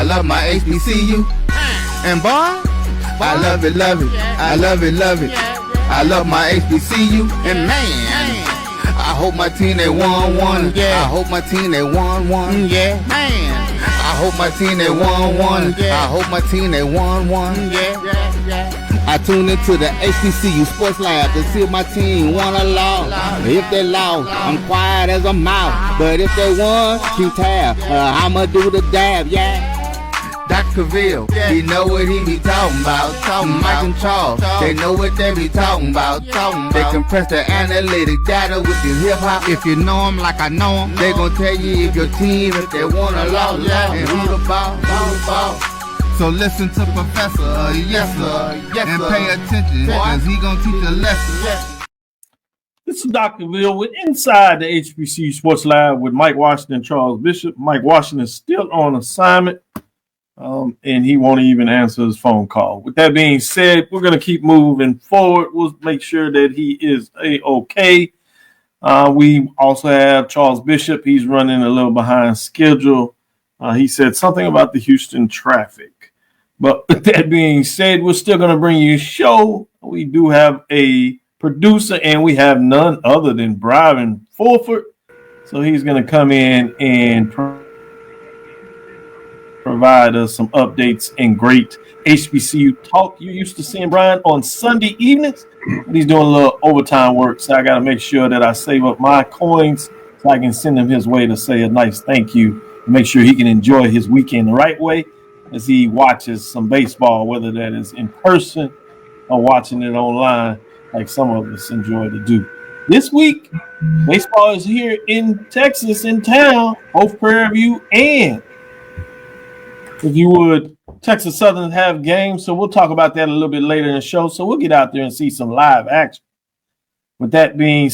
love my HBCU. And boy, I love it, love it. I love it, love it. I love my HBCU. And man, I hope my team they won one. I hope my team they won one. Yeah, man. I hope my team they won one. I hope my team they won one. I tune into the HBCU Sports Lab to see if my team won or lost. If they lost, I'm quiet as a mouse. But if they won, keep tab. I'ma do the dab, yeah. Dr. Cavil, he know what he be talking about. Mike and Charles, they know what they be talking about. They compress the analytic data with the hip hop. If you know them like I know them, they gon' tell you if your team, if they won or lost, and who the ball. So listen to Professor, yes sir, and pay attention, cause he gon' teach a lesson. This is Dr. Cavil with Inside the HBCU Sports Lab with Mike Washington and Charles Bishop. Mike Washington is still on assignment, and he won't even answer his phone call. With that being said, we're going to keep moving forward. We'll make sure that he is A-OK. We also have Charles Bishop. He's running a little behind schedule. He said something about the Houston traffic. But with that being said, we're still going to bring you a show. We do have a producer, and we have none other than Bryan Fulford. So he's going to come in and provide us some updates and great HBCU talk. You're used to seeing Bryan on Sunday evenings. He's doing a little overtime work, so I got to make sure that I save up my coins so I can send him his way to say a nice thank you. Make sure he can enjoy his weekend the right way as he watches some baseball, whether that is in person or watching it online like some of us enjoy to do. This week, baseball is here in Texas, in town, both Prairie View and, if you would, Texas Southern have games. So we'll talk about that a little bit later in the show. So we'll get out there and see some live action. With that being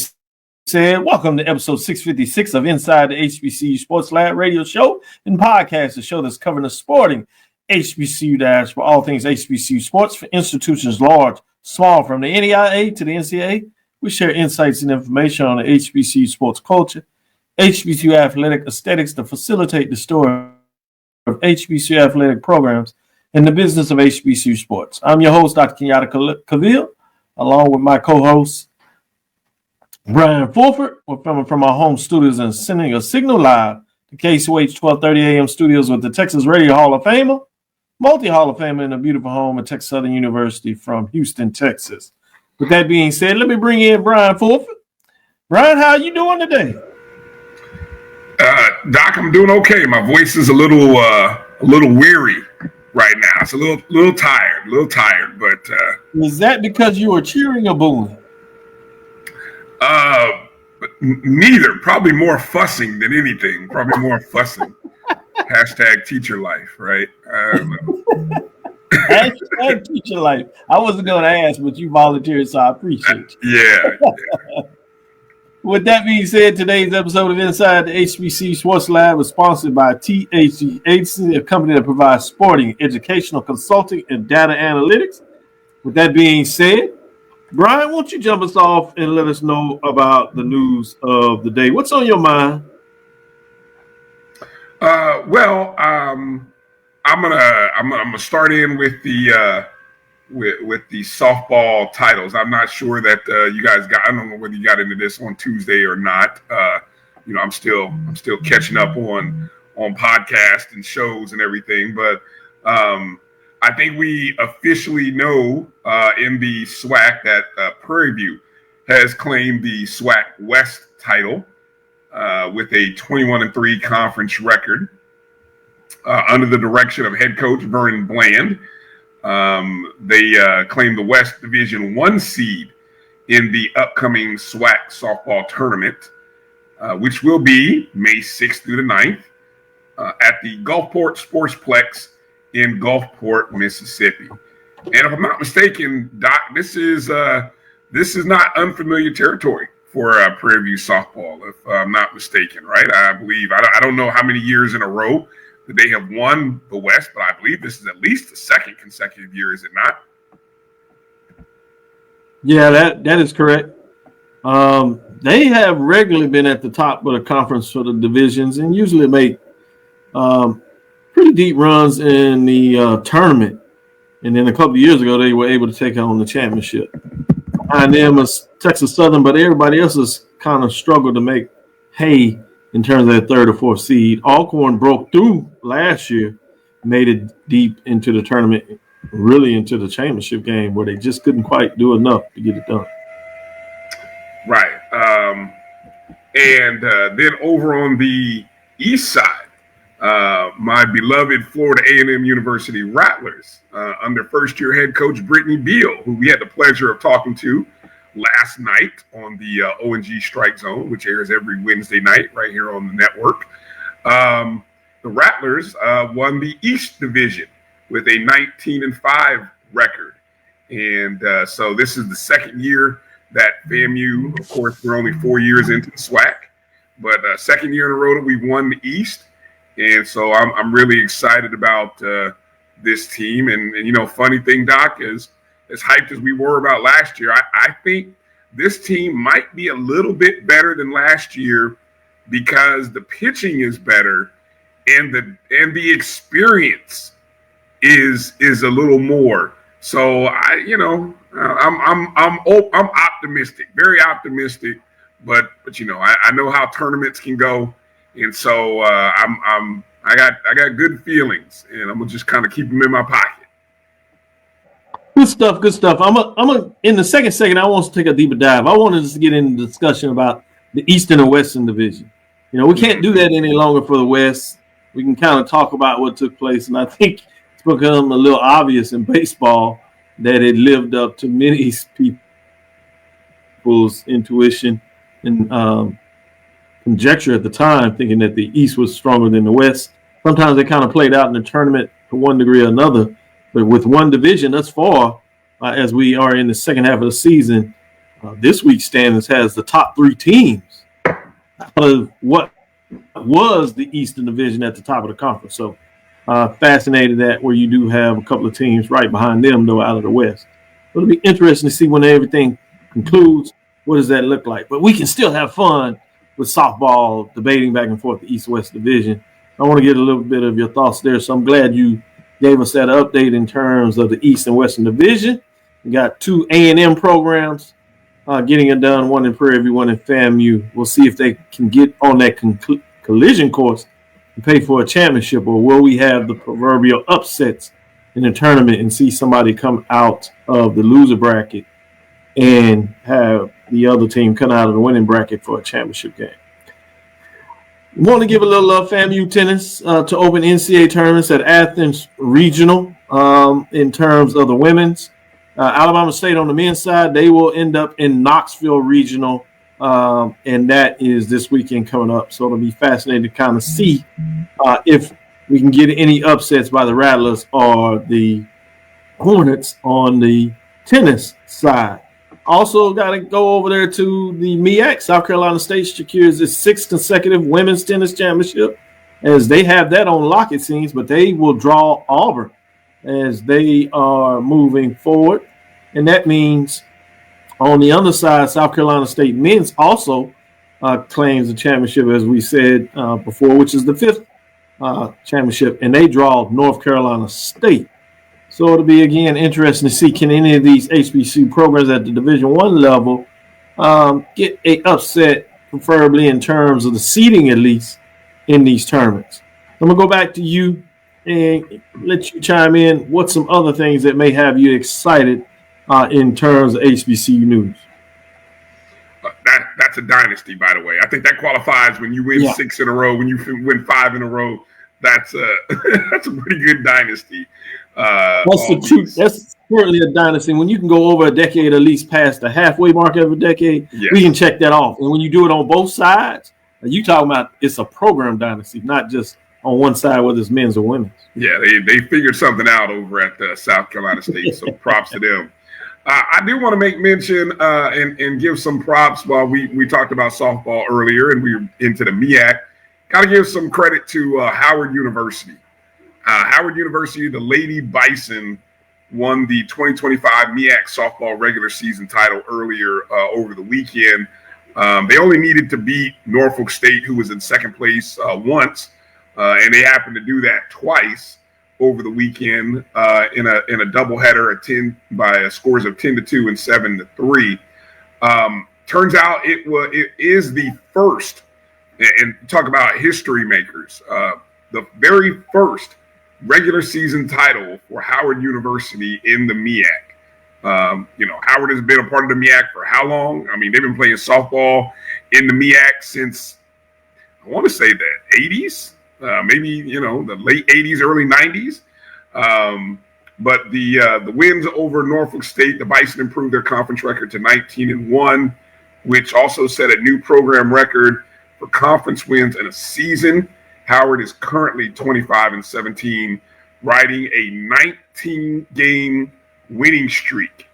said, welcome to episode 656 of Inside the HBCU Sports Lab radio show and podcast, the show that's covering the sporting HBCU dash for all things HBCU sports for institutions large, small, from the NAIA to the NCAA. We share insights and information on the HBCU sports culture, HBCU athletic aesthetics to facilitate the story of HBCU athletic programs and the business of HBCU sports. I'm your host, Dr. Kenyatta Cavil, along with my co-host, Bryan Fulford. We're filming from our home studios and sending a signal live to KCOH 1230 AM studios with the Texas Radio Hall of Famer, multi-Hall of Famer in a beautiful home at Texas Southern University from Houston, Texas. With that being said, let me bring in Bryan Fulford. Bryan, how are you doing today? Doc, I'm doing okay. My voice is a little weary right now. It's a little tired, but is that because you were cheering or booing? Neither. Probably more fussing than anything. Probably more fussing. Hashtag teacher life, right? Hashtag teacher life. I wasn't going to ask, but you volunteered, so I appreciate you. Yeah. With that being said, today's episode of Inside the HBCU Sports Lab is sponsored by THG Agency, a company that provides sporting, educational, consulting, and data analytics. With that being said, Bryan, won't you jump us off and let us know about the news of the day? What's on your mind? I'm gonna start in with the softball titles. I'm not sure that you guys got. I don't know whether you got into this on Tuesday or not. I'm still catching up on podcasts and shows and everything. But I think we officially know in the SWAC that Prairie View has claimed the SWAC West title with a 21-3 conference record under the direction of head coach Vernon Bland. They claim the West Division I seed in the upcoming SWAC softball tournament, which will be May 6th through the 9th at the Gulfport Sportsplex in Gulfport, Mississippi. And if I'm not mistaken, Doc, this is not unfamiliar territory for Prairie View softball, if I'm not mistaken, right? I believe, I don't know how many years in a row that they have won the West, but I believe this is at least the second consecutive year, is it not? Yeah, that is correct. They have regularly been at the top of the conference for the divisions and usually make pretty pretty deep runs in the tournament. And then a couple of years ago, they were able to take on the championship. Behind them is Texas Southern, but everybody else has kind of struggled to make hay in terms of their third or fourth seed. Alcorn broke through last year, made it deep into the tournament, really into the championship game, where they just couldn't quite do enough to get it done. Right. And then over on the east side, my beloved Florida A&M University Rattlers, under first-year head coach Brittany Beal, who we had the pleasure of talking to last night on the O&G Strike Zone, which airs every Wednesday night right here on the network. The Rattlers won the East Division with a 19-5 record. And so this is the second year that FAMU, of course, we're only 4 years into the SWAC, but second year in a row that we won the East. And so I'm really excited about this team. And, you know, funny thing, Doc, is as hyped as we were about last year, I think this team might be a little bit better than last year because the pitching is better and the experience is a little more. So I'm optimistic, very optimistic, but you know, I know how tournaments can go. And so I got good feelings, and I'm gonna just kind of keep them in my pocket. Good stuff. Good stuff. I'm in the second segment. I want to take a deeper dive. I wanted us to get into discussion about the Eastern and Western Division. You know, we can't do that any longer for the West. We can kind of talk about what took place, and I think it's become a little obvious in baseball that it lived up to many people's intuition and conjecture at the time, thinking that the East was stronger than the West. Sometimes they kind of played out in the tournament to one degree or another, but with one division thus far, as we are in the second half of the season, this week's standings has the top three teams out of what was the Eastern Division at the top of the conference. So fascinated that where you do have a couple of teams right behind them, though, out of the West. It'll be interesting to see when everything concludes, what does that look like? But we can still have fun with softball, debating back and forth the East-West Division. I want to get a little bit of your thoughts there, so I'm glad you gave us that update in terms of the East and Western Division. We got two A&M programs getting it done, one in Prairie View, one in FAMU. We'll see if they can get on that collision course and pay for a championship, or will we have the proverbial upsets in the tournament and see somebody come out of the loser bracket and have the other team come out of the winning bracket for a championship game. We want to give a little love FAMU tennis to open NCAA tournaments at Athens Regional in terms of the women's. Alabama State on the men's side, they will end up in Knoxville Regional, and that is this weekend coming up. So it'll be fascinating to kind of see if we can get any upsets by the Rattlers or the Hornets on the tennis side. Also got to go over there to the MEAC. South Carolina State secures its sixth consecutive women's tennis championship, as they have that on lock, it seems, but they will draw Auburn as they are moving forward. And that means on the other side, South Carolina State men's also claims the championship, as we said before, which is the fifth championship, and they draw North Carolina State. So it'll be, again, interesting to see, can any of these HBCU programs at the Division I level get a upset, preferably in terms of the seeding, at least, in these tournaments. I'm going to go back to you and let you chime in. What's some other things that may have you excited in terms of HBCU news? That's a dynasty, by the way. I think that qualifies when you win 6 in a row. When you win 5 in a row, that's a pretty good dynasty. That's certainly a dynasty. When you can go over a decade, at least past the halfway mark of a decade, we can check that off. And when you do it on both sides, you talking about it's a program dynasty, not just on one side, whether it's men's or women's. Yeah, they figured something out over at South Carolina State, so props to them. I do want to make mention and give some props while we talked about softball earlier and we were into the MEAC. Got to give some credit to Howard University. Howard University, the Lady Bison, won the 2025 MEAC softball regular season title earlier over the weekend. They only needed to beat Norfolk State, who was in second place once, and they happened to do that twice over the weekend in a doubleheader by scores of 10-2 and 7-3. Turns out it is the first, and talk about history makers, the very first regular season title for Howard University in the MEAC. Howard has been a part of the MEAC for how long? I mean, they've been playing softball in the MEAC since, I want to say the 80s, maybe, the late 80s, early 90s. But the wins over Norfolk State, the Bison improved their conference record to 19-1, which also set a new program record for conference wins in a season. Howard is currently 25-17, riding a 19-game winning streak.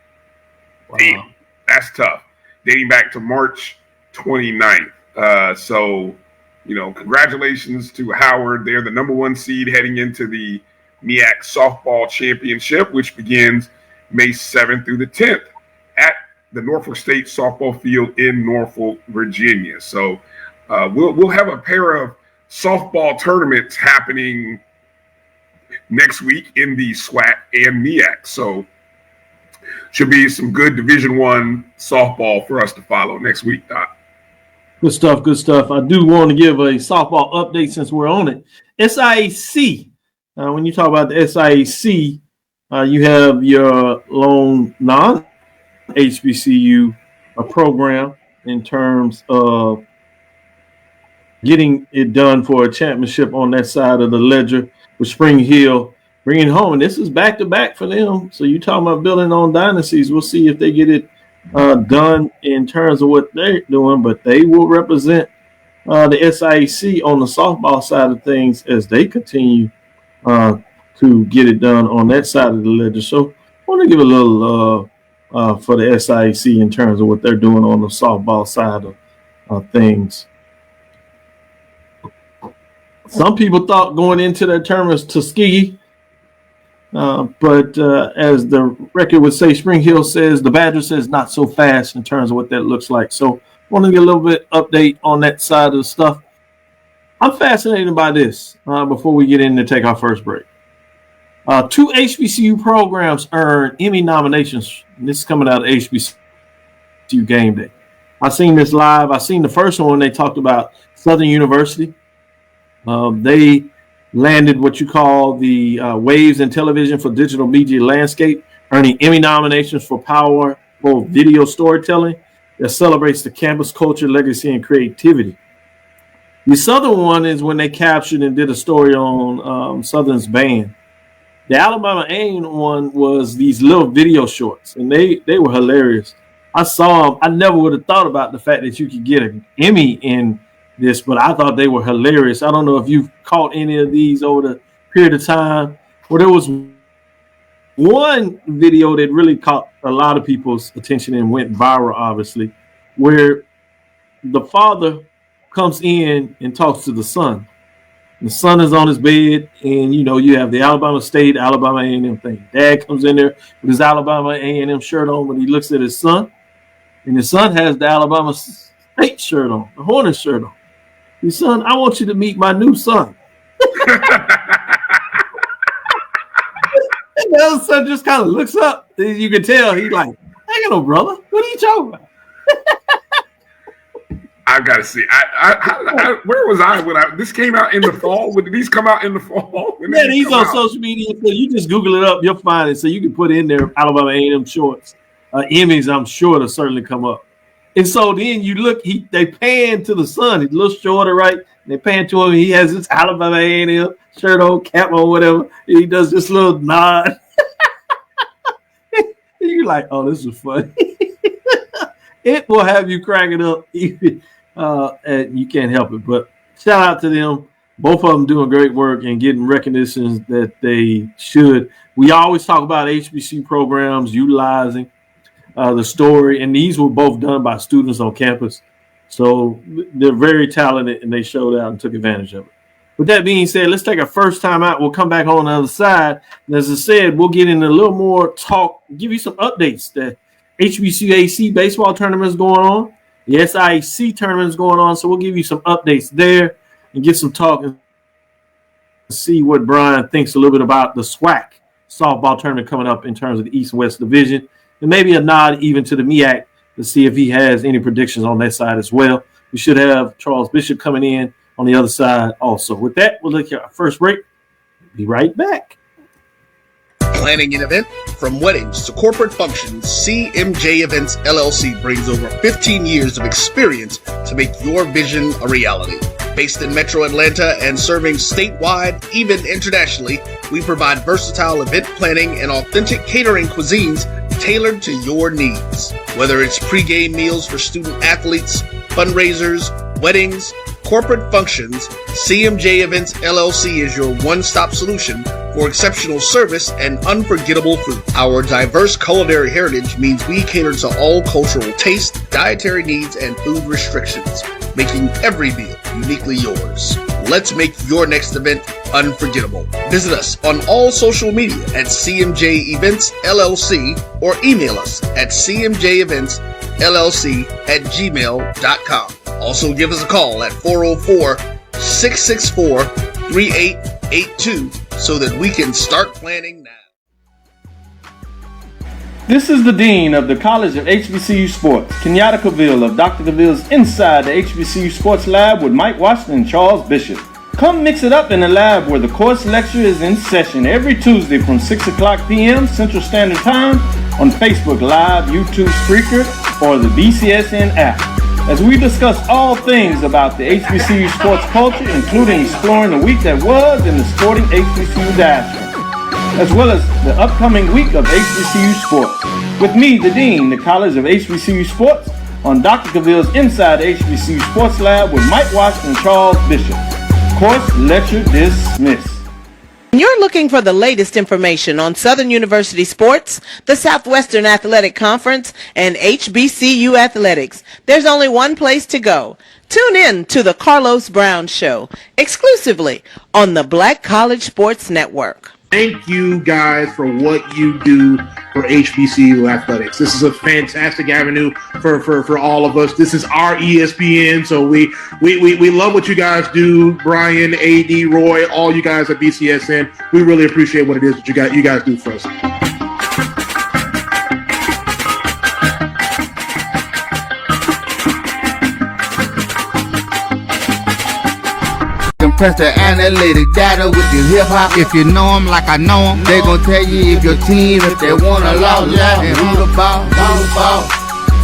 Wow. Damn, that's tough. Dating back to March 29th. So, congratulations to Howard. They're the number 1 seed heading into the MEAC softball championship, which begins May 7th through the 10th at the Norfolk State softball field in Norfolk, Virginia. So we'll have a pair of softball tournaments happening next week in the SWAC and MEAC. So should be some good Division I softball for us to follow next week, Doc. Good stuff, good stuff. I do want to give a softball update since we're on it. SIAC. When you talk about the SIAC, you have your lone non-HBCU program in terms of getting it done for a championship on that side of the ledger with Spring Hill bringing home. And this is back-to-back for them. So you're talking about building on dynasties. We'll see if they get it done in terms of what they're doing, but they will represent the SIAC on the softball side of things as they continue to get it done on that side of the ledger. So I want to give a little for the SIAC in terms of what they're doing on the softball side of things. Some people thought going into that term was Tuskegee, but as the record would say, Spring Hill says, the Badger says not so fast in terms of what that looks like. So I want to get a little bit update on that side of the stuff. I'm fascinated by this before we get in to take our first break. 2 HBCU programs earned Emmy nominations. And this is coming out of HBCU Game Day. I've seen this live. I've seen the first one when they talked about Southern University. They landed what you call the Waves in Television for Digital Media Landscape, earning Emmy nominations for powerful video storytelling that celebrates the campus culture, legacy, and creativity. The Southern one is when they captured and did a story on Southern's band. The Alabama A&M one was these little video shorts, and they were hilarious. I saw them. I never would have thought about the fact that you could get an Emmy in this, but I thought they were hilarious. I don't know if you've caught any of these over the period of time. Well, there was one video that really caught a lot of people's attention and went viral, obviously, where the father comes in and talks to the son. The son is on his bed, and you have the Alabama State, Alabama A&M thing. Dad comes in there with his Alabama A&M shirt on when he looks at his son, and his son has the Alabama State shirt on, the Hornets shirt on. His son, I want you to meet my new son. And the other son just kind of looks up. You can tell he's like, I got no brother. What are you talking about? I've got to see. Where was I when this came out in the fall? Did these come out in the fall? Yeah, he's on social media. So you just Google it up. You'll find it. So you can put in there Alabama A&M shorts. Emmys, I'm sure it'll certainly come up. And so then you look, they pan to the son. He's a little shorter, right? And they pan to him. He has his Alabama A&M shirt on, cap on, whatever. And he does this little nod. And you're like, oh, this is funny. It will have you cracking up, and you can't help it. But shout out to them. Both of them doing great work and getting recognitions that they should. We always talk about HBCU programs utilizing the story, and these were both done by students on campus. So they're very talented, and they showed out and took advantage of it. With that being said, let's take our first time out. We'll come back on the other side. And as I said, we'll get into a little more talk, give you some updates. The HBCU baseball tournament is going on. The SIAC tournament is going on. So we'll give you some updates there and get some talk see what Bryan thinks a little bit about the SWAC softball tournament coming up in terms of the East and West Division, and maybe a nod even to the MEAC to see if he has any predictions on that side as well. We should have Charles Bishop coming in on the other side also. With that, we'll look at our first break. Be right back. Planning an event? From weddings to corporate functions, CMJ Events LLC brings over 15 years of experience to make your vision a reality. Based in Metro Atlanta and serving statewide, even internationally, we provide versatile event planning and authentic catering cuisines tailored to your needs. Whether it's pre-game meals for student athletes, fundraisers, weddings, corporate functions, CMJ Events LLC is your one-stop solution for exceptional service and unforgettable food. Our diverse culinary heritage means we cater to all cultural tastes, dietary needs, and food restrictions, making every meal uniquely yours. Let's make your next event unforgettable. Visit us on all social media at CMJ Events LLC or email us at cmjeventsllc@gmail.com. Also give us a call at 404-664-3882 so that we can start planning now. This is the Dean of the College of HBCU Sports, Kenyatta Cavil of Dr. Cavil's Inside the HBCU Sports Lab with Mike Washington and Charles Bishop. Come mix it up in the lab where the course lecture is in session every Tuesday from 6 o'clock p.m. Central Standard Time on Facebook Live, YouTube Spreaker, or the BCSN app, as we discuss all things about the HBCU sports culture, including exploring the week that was in the sporting HBCU diaspora, as well as the upcoming week of HBCU sports. With me, the Dean, the College of HBCU Sports, on Dr. Cavil's Inside the HBCU Sports Lab with Mike Washington and Charles Bishop. Course lecture dismissed. You're looking for the latest information on Southern University sports, the Southwestern Athletic Conference, and HBCU athletics. There's only one place to go. Tune in to the Carlos Brown Show, exclusively on the Black College Sports Network. Thank you guys for what you do for HBCU athletics. This is a fantastic avenue for all of us. This is our ESPN, so we love what you guys do. Bryan, AD, Roy, all you guys at BCSN. We really appreciate what it is that you guys do for us. Press the analytic data with your hip hop. If you know them like I know them, they gon' tell you if your team, if they wanna lose, and who the ball.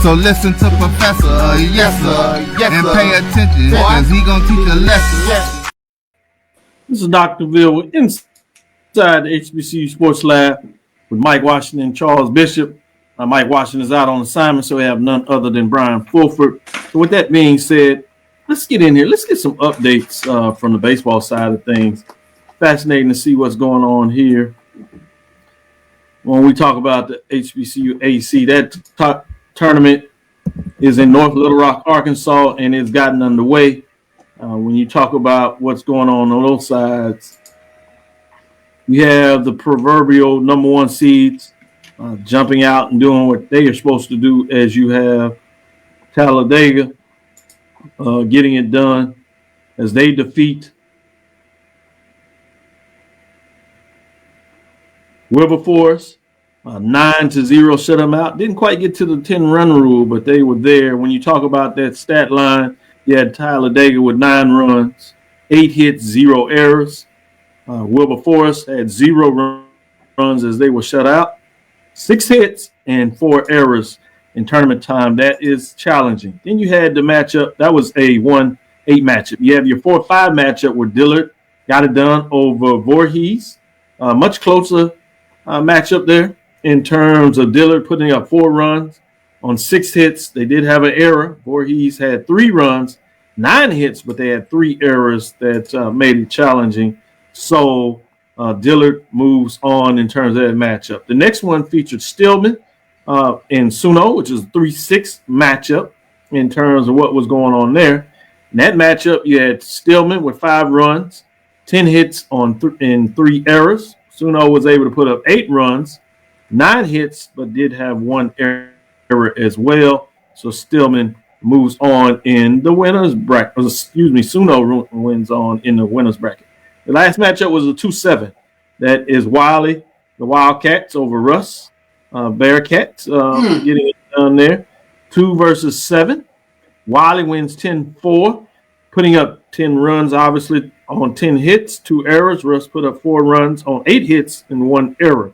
So listen to Professor, yes sir, and pay attention, cause he gon' teach a lesson. This is Dr. Ville inside the HBCU Sports Lab with Mike Washington and Charles Bishop. Mike Washington is out on assignment, so we have none other than Bryan Fulford. So with that being said, let's get in here. Let's get some updates from the baseball side of things. Fascinating to see what's going on here. When we talk about the HBCU AC, that tournament is in North Little Rock, Arkansas, and it's gotten underway. When you talk about what's going on those sides, you have the proverbial number one seeds jumping out and doing what they are supposed to do, as you have Talladega getting it done as they defeat Wilberforce 9-0, shut them out. Didn't quite get to the 10-run rule, but they were there. When you talk about that stat line, you had Talladega with 9 runs, 8 hits, 0 errors. Wilberforce had 0 runs as they were shut out, 6 hits and 4 errors in tournament time. That is challenging. Then you had the matchup. That was a 1-8 matchup. You have your 4-5 matchup where Dillard got it done over Voorhees. Much closer matchup there in terms of Dillard putting up 4 runs on 6 hits. They did have an error. Voorhees had 3 runs, 9 hits, but they had 3 errors that made it challenging. So Dillard moves on in terms of that matchup. The next one featured Stillman and Suno, which is a 3-6 matchup in terms of what was going on there. In that matchup, you had Stillman with 5 runs, 10 hits and 3 errors. Suno was able to put up 8 runs, 9 hits, but did have 1 error as well. So Stillman moves on in the winners bracket. Suno wins on in the winners bracket. The last matchup was a 2-7. That is Wiley, the Wildcats over Russ, Bearcats getting it done there. 2 versus 7. Wiley wins 10-4, putting up 10 runs, obviously, on 10 hits, 2 errors. Russ put up 4 runs on 8 hits and 1 error.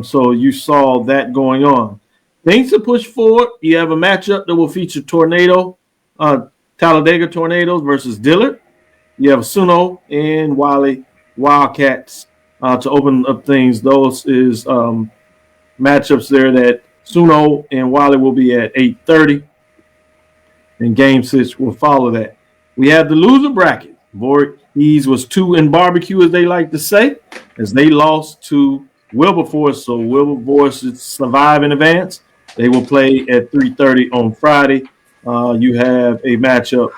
So you saw that going on. Things to push forward. You have a matchup that will feature Talladega Tornadoes versus Dillard. You have Suno and Wiley Wildcats to open up things. Those is matchups there that Suno and Wiley will be at 8:30. And Game 6 will follow that. We have the loser bracket. Voorhees was 2 in barbecue, as they like to say, as they lost to Wilberforce. So Wilberforce should survive in advance. They will play at 3:30 on Friday. You have a matchup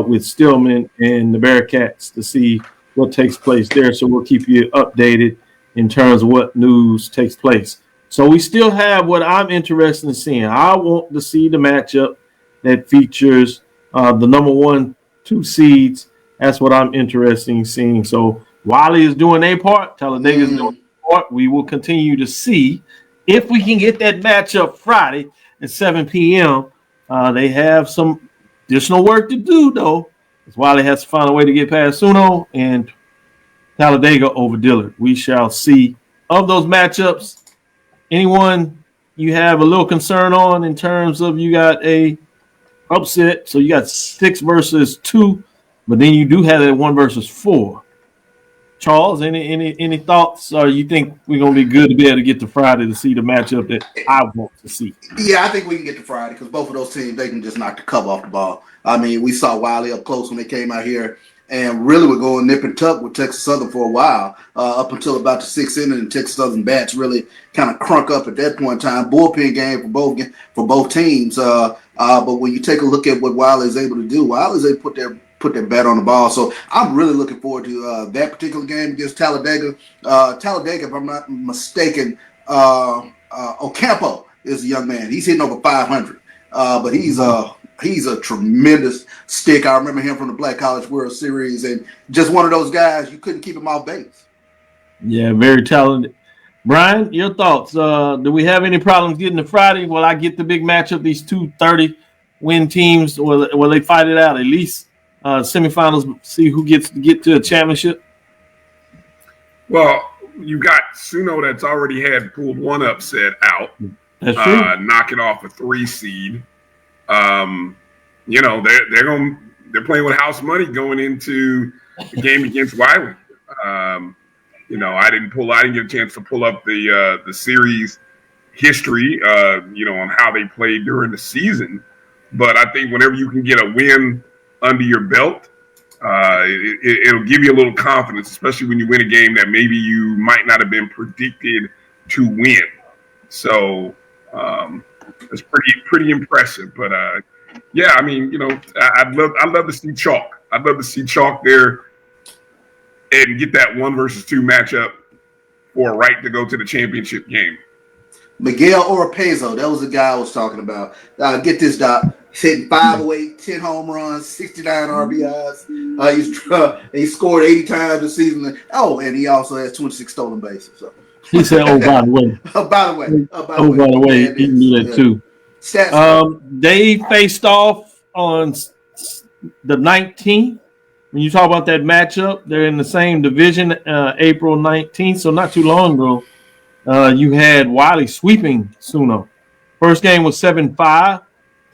with Stillman and the Bearcats to see what takes place there. So we'll keep you updated in terms of what news takes place. So we still have what I'm interested in seeing. I want to see the matchup that features the number 1, 2 seeds. That's what I'm interested in seeing. So Wiley is doing their part. Talladega is doing their part. We will continue to see if we can get that matchup Friday at 7 p.m. They have some additional work to do, though. That's Wiley has to find a way to get past Suno and Talladega over Dillard. We shall see. Of those matchups, anyone you have a little concern on in terms of you got a upset? So you got 6 versus 2, but then you do have that 1 versus 4. Charles, any thoughts? Or you think we're gonna be good to be able to get to Friday to see the matchup that I want to see? Yeah, I think we can get to Friday because both of those teams, they can just knock the cover off the ball. I mean, we saw Wiley up close when they came out here and really were going nip and tuck with Texas Southern for a while, up until about the 6th inning, and Texas Southern bats really kind of crunk up at that point in time. Bullpen game for both teams. But when you take a look at what Wiley is able to do, Wiley is able to put their bat on the ball. So I'm really looking forward to that particular game against Talladega. Talladega, if I'm not mistaken, Ocampo is a young man. He's hitting over 500, but he's a tremendous stick. I remember him from the Black College World Series, and just one of those guys you couldn't keep him off base. Yeah, very talented. Brian, your thoughts? Do we have any problems getting to Friday? Will I get the big matchup? These 2 30-win teams, will they fight it out at least? Semifinals, see who gets to get to a championship. Well, you got Suno that's already had pulled 1 upset out. That's true. Knocking off a 3 seed. They're playing with house money going into the game against Wiley. I didn't get a chance to pull up the series history, on how they played during the season. But I think whenever you can get a win under your belt, it'll give you a little confidence, especially when you win a game that maybe you might not have been predicted to win. So it's pretty impressive. But I'd love to see chalk. I'd love to see chalk there and get that 1 versus 2 matchup for a right to go to the championship game. Miguel Oropeza, that was the guy I was talking about. Get this, Doc. He's hitting 508, 10 home runs, 69 RBIs. He scored 80 times this season. Oh, and he also has 26 stolen bases. So. He said, "Oh, by the way." By the way, he can do that too. They faced off on the 19th. When you talk about that matchup, they're in the same division, April 19th, so not too long ago. You had Wiley sweeping Suno. First game was 7-5,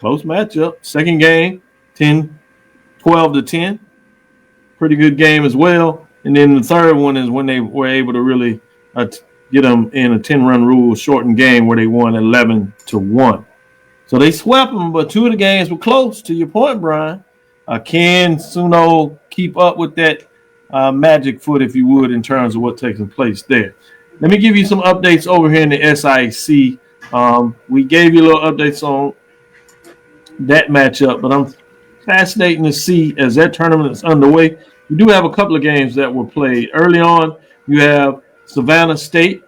close matchup. Second game, 12-10, pretty good game as well. And then the third one is when they were able to really get them in a 10-run rule shortened game where they won 11-1. So they swept them, but 2 of the games were close. To your point, Brian. Can Suno keep up with that magic foot, if you would, in terms of what taking place there? Let me give you some updates over here in the SIC. We gave you a little updates on that matchup, but I'm fascinating to see as that tournament is underway. We do have a couple of games that were played. Early on, you have Savannah State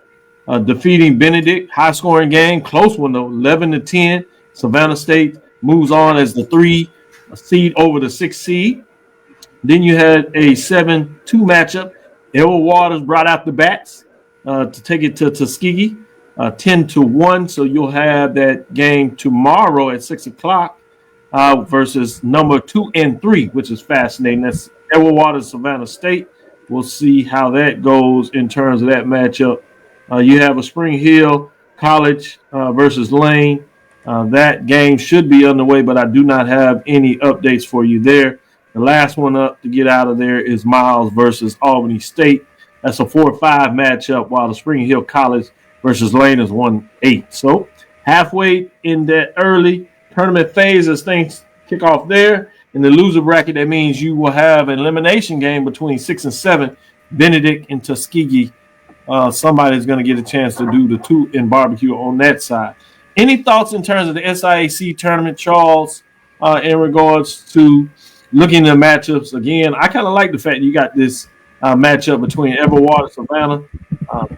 defeating Benedict. High-scoring game, close one, though, 11-10. Savannah State moves on as the 3 seed over the 6 seed. Then you had a 7-2 matchup. Edward Waters brought out the bats to take it to Tuskegee, 10-1. So you'll have that game tomorrow at 6 o'clock versus number 2 and 3, which is fascinating. That's Edward Waters, Savannah State. We'll see how that goes in terms of that matchup. You have a Spring Hill College versus Lane. That game should be underway, but I do not have any updates for you there. The last one up to get out of there is Miles versus Albany State. That's a 4-5 matchup, while the Spring Hill College versus Lane is 1-8. So halfway in that early tournament phase as things kick off there. In the loser bracket, that means you will have an elimination game between 6 and 7, Benedict and Tuskegee. Somebody's going to get a chance to do the 2 in barbecue on that side. Any thoughts in terms of the SIAC tournament, Charles, in regards to looking at matchups? Again, I kind of like the fact you got this matchup between Edward Waters and Savannah.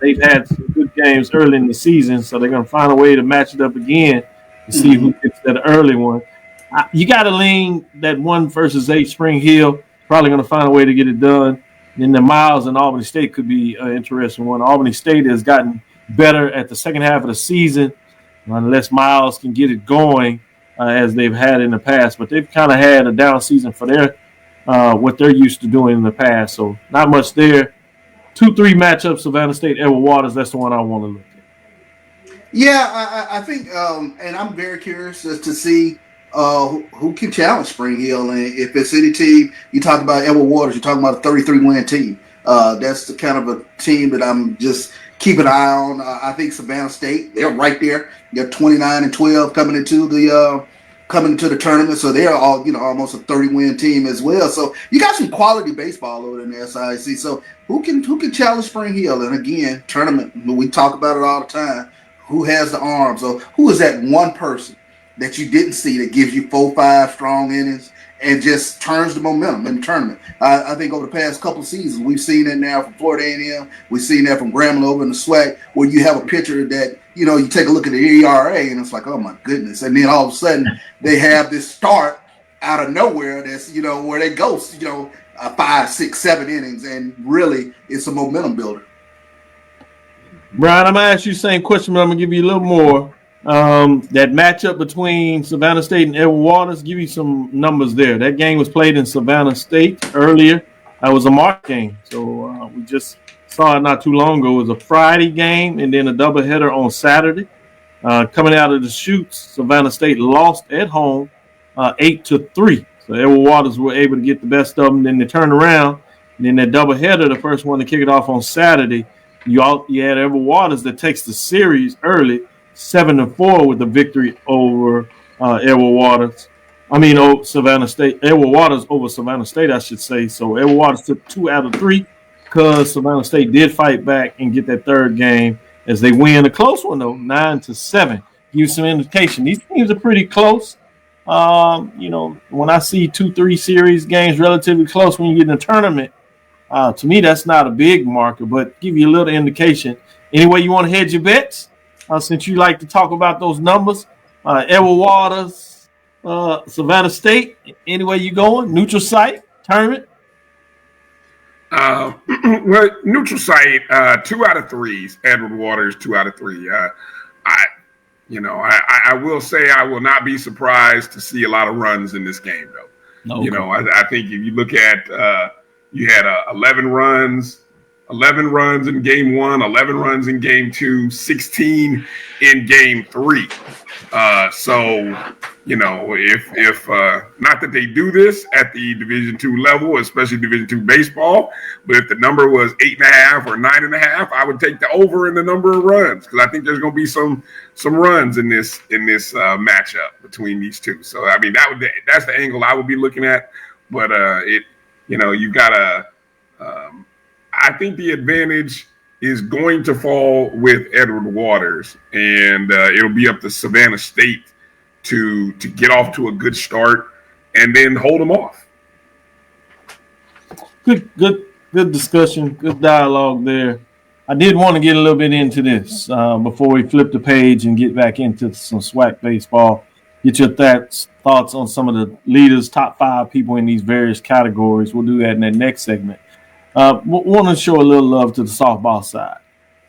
They've had some good games early in the season, so they're going to find a way to match it up again to see who gets that early one. You got to lean that 1 versus 8 Spring Hill. Probably going to find a way to get it done. Then the Miles and Albany State could be an interesting one. Albany State has gotten better at the second half of the season, unless Miles can get it going as they've had in the past. But they've kind of had a down season for their what they're used to doing in the past. So not much there. 2-3 matchups, Savannah State, Edward Waters. That's the one I want to look at. Yeah, I think, and I'm very curious as to see who can challenge Spring Hill. And if it's any team, you talk about Edward Waters, you're talking about a 33-win team. That's the kind of a team that I'm just keeping an eye on. I think Savannah State, they're right there. They're 29-12 coming into the tournament, so they're all almost a 30-win team as well. So you got some quality baseball over in the SIC. So who can challenge Spring Hill? And again, tournament, we talk about it all the time. Who has the arms? Or who is that one person that you didn't see that gives you 4-5 strong innings and just turns the momentum in the tournament? I think over the past couple of seasons, we've seen it now from Florida A&M. We've seen that from Grambling over in the SWAC, where you have a pitcher that, you take a look at the ERA and it's like, oh my goodness. And then all of a sudden they have this start out of nowhere that's, where they go, 5, 6, 7 innings, and really it's a momentum builder. Brian, I'm going to ask you the same question, but I'm going to give you a little more. That matchup between Savannah State and Edward Waters, give you some numbers there. That game was played in Savannah State earlier. That was a March game. So we just saw it not too long ago. It was a Friday game and then a doubleheader on Saturday. Coming out of the chutes, Savannah State lost at home 8-3. So Edward Waters were able to get the best of them. Then they turned around. And then that doubleheader, the first one to kick it off on Saturday, you had Edward Waters that takes the series early, 7-4 with the victory over Edward Waters. Savannah State. Edward Waters over Savannah State, I should say. So Edward Waters took 2 out of 3 because Savannah State did fight back and get that third game as they win a close one, though, 9-7. Give you some indication. These teams are pretty close. When I see 2-3 series games relatively close when you get in a tournament, to me, that's not a big marker, but give you a little indication. Anyway, you want to hedge your bets? Since you like to talk about those numbers, Edward Waters, Savannah State, anyway you going? Neutral site, tournament? Well, neutral site, 2 out of 3s. Edward Waters, 2 out of 3. I will say I will not be surprised to see a lot of runs in this game, though. Okay. I think if you look at you had 11 runs in game 1, 11 runs in game 2, 16 in game 3. If not that they do this at the Division II level, especially Division II baseball, but if the number was 8.5 or 9.5, I would take the over in the number of runs, because I think there's going to be some runs in this matchup between these two. So that's the angle I would be looking at. But you've got to. I think the advantage is going to fall with Edward Waters, and it'll be up to Savannah State to get off to a good start and then hold them off. Good discussion, good dialogue there. I did want to get a little bit into this before we flip the page and get back into some SWAC baseball. get your thoughts on some of the leaders, top 5 people in these various categories. We'll do that in that next segment. Want to show a little love to the softball side.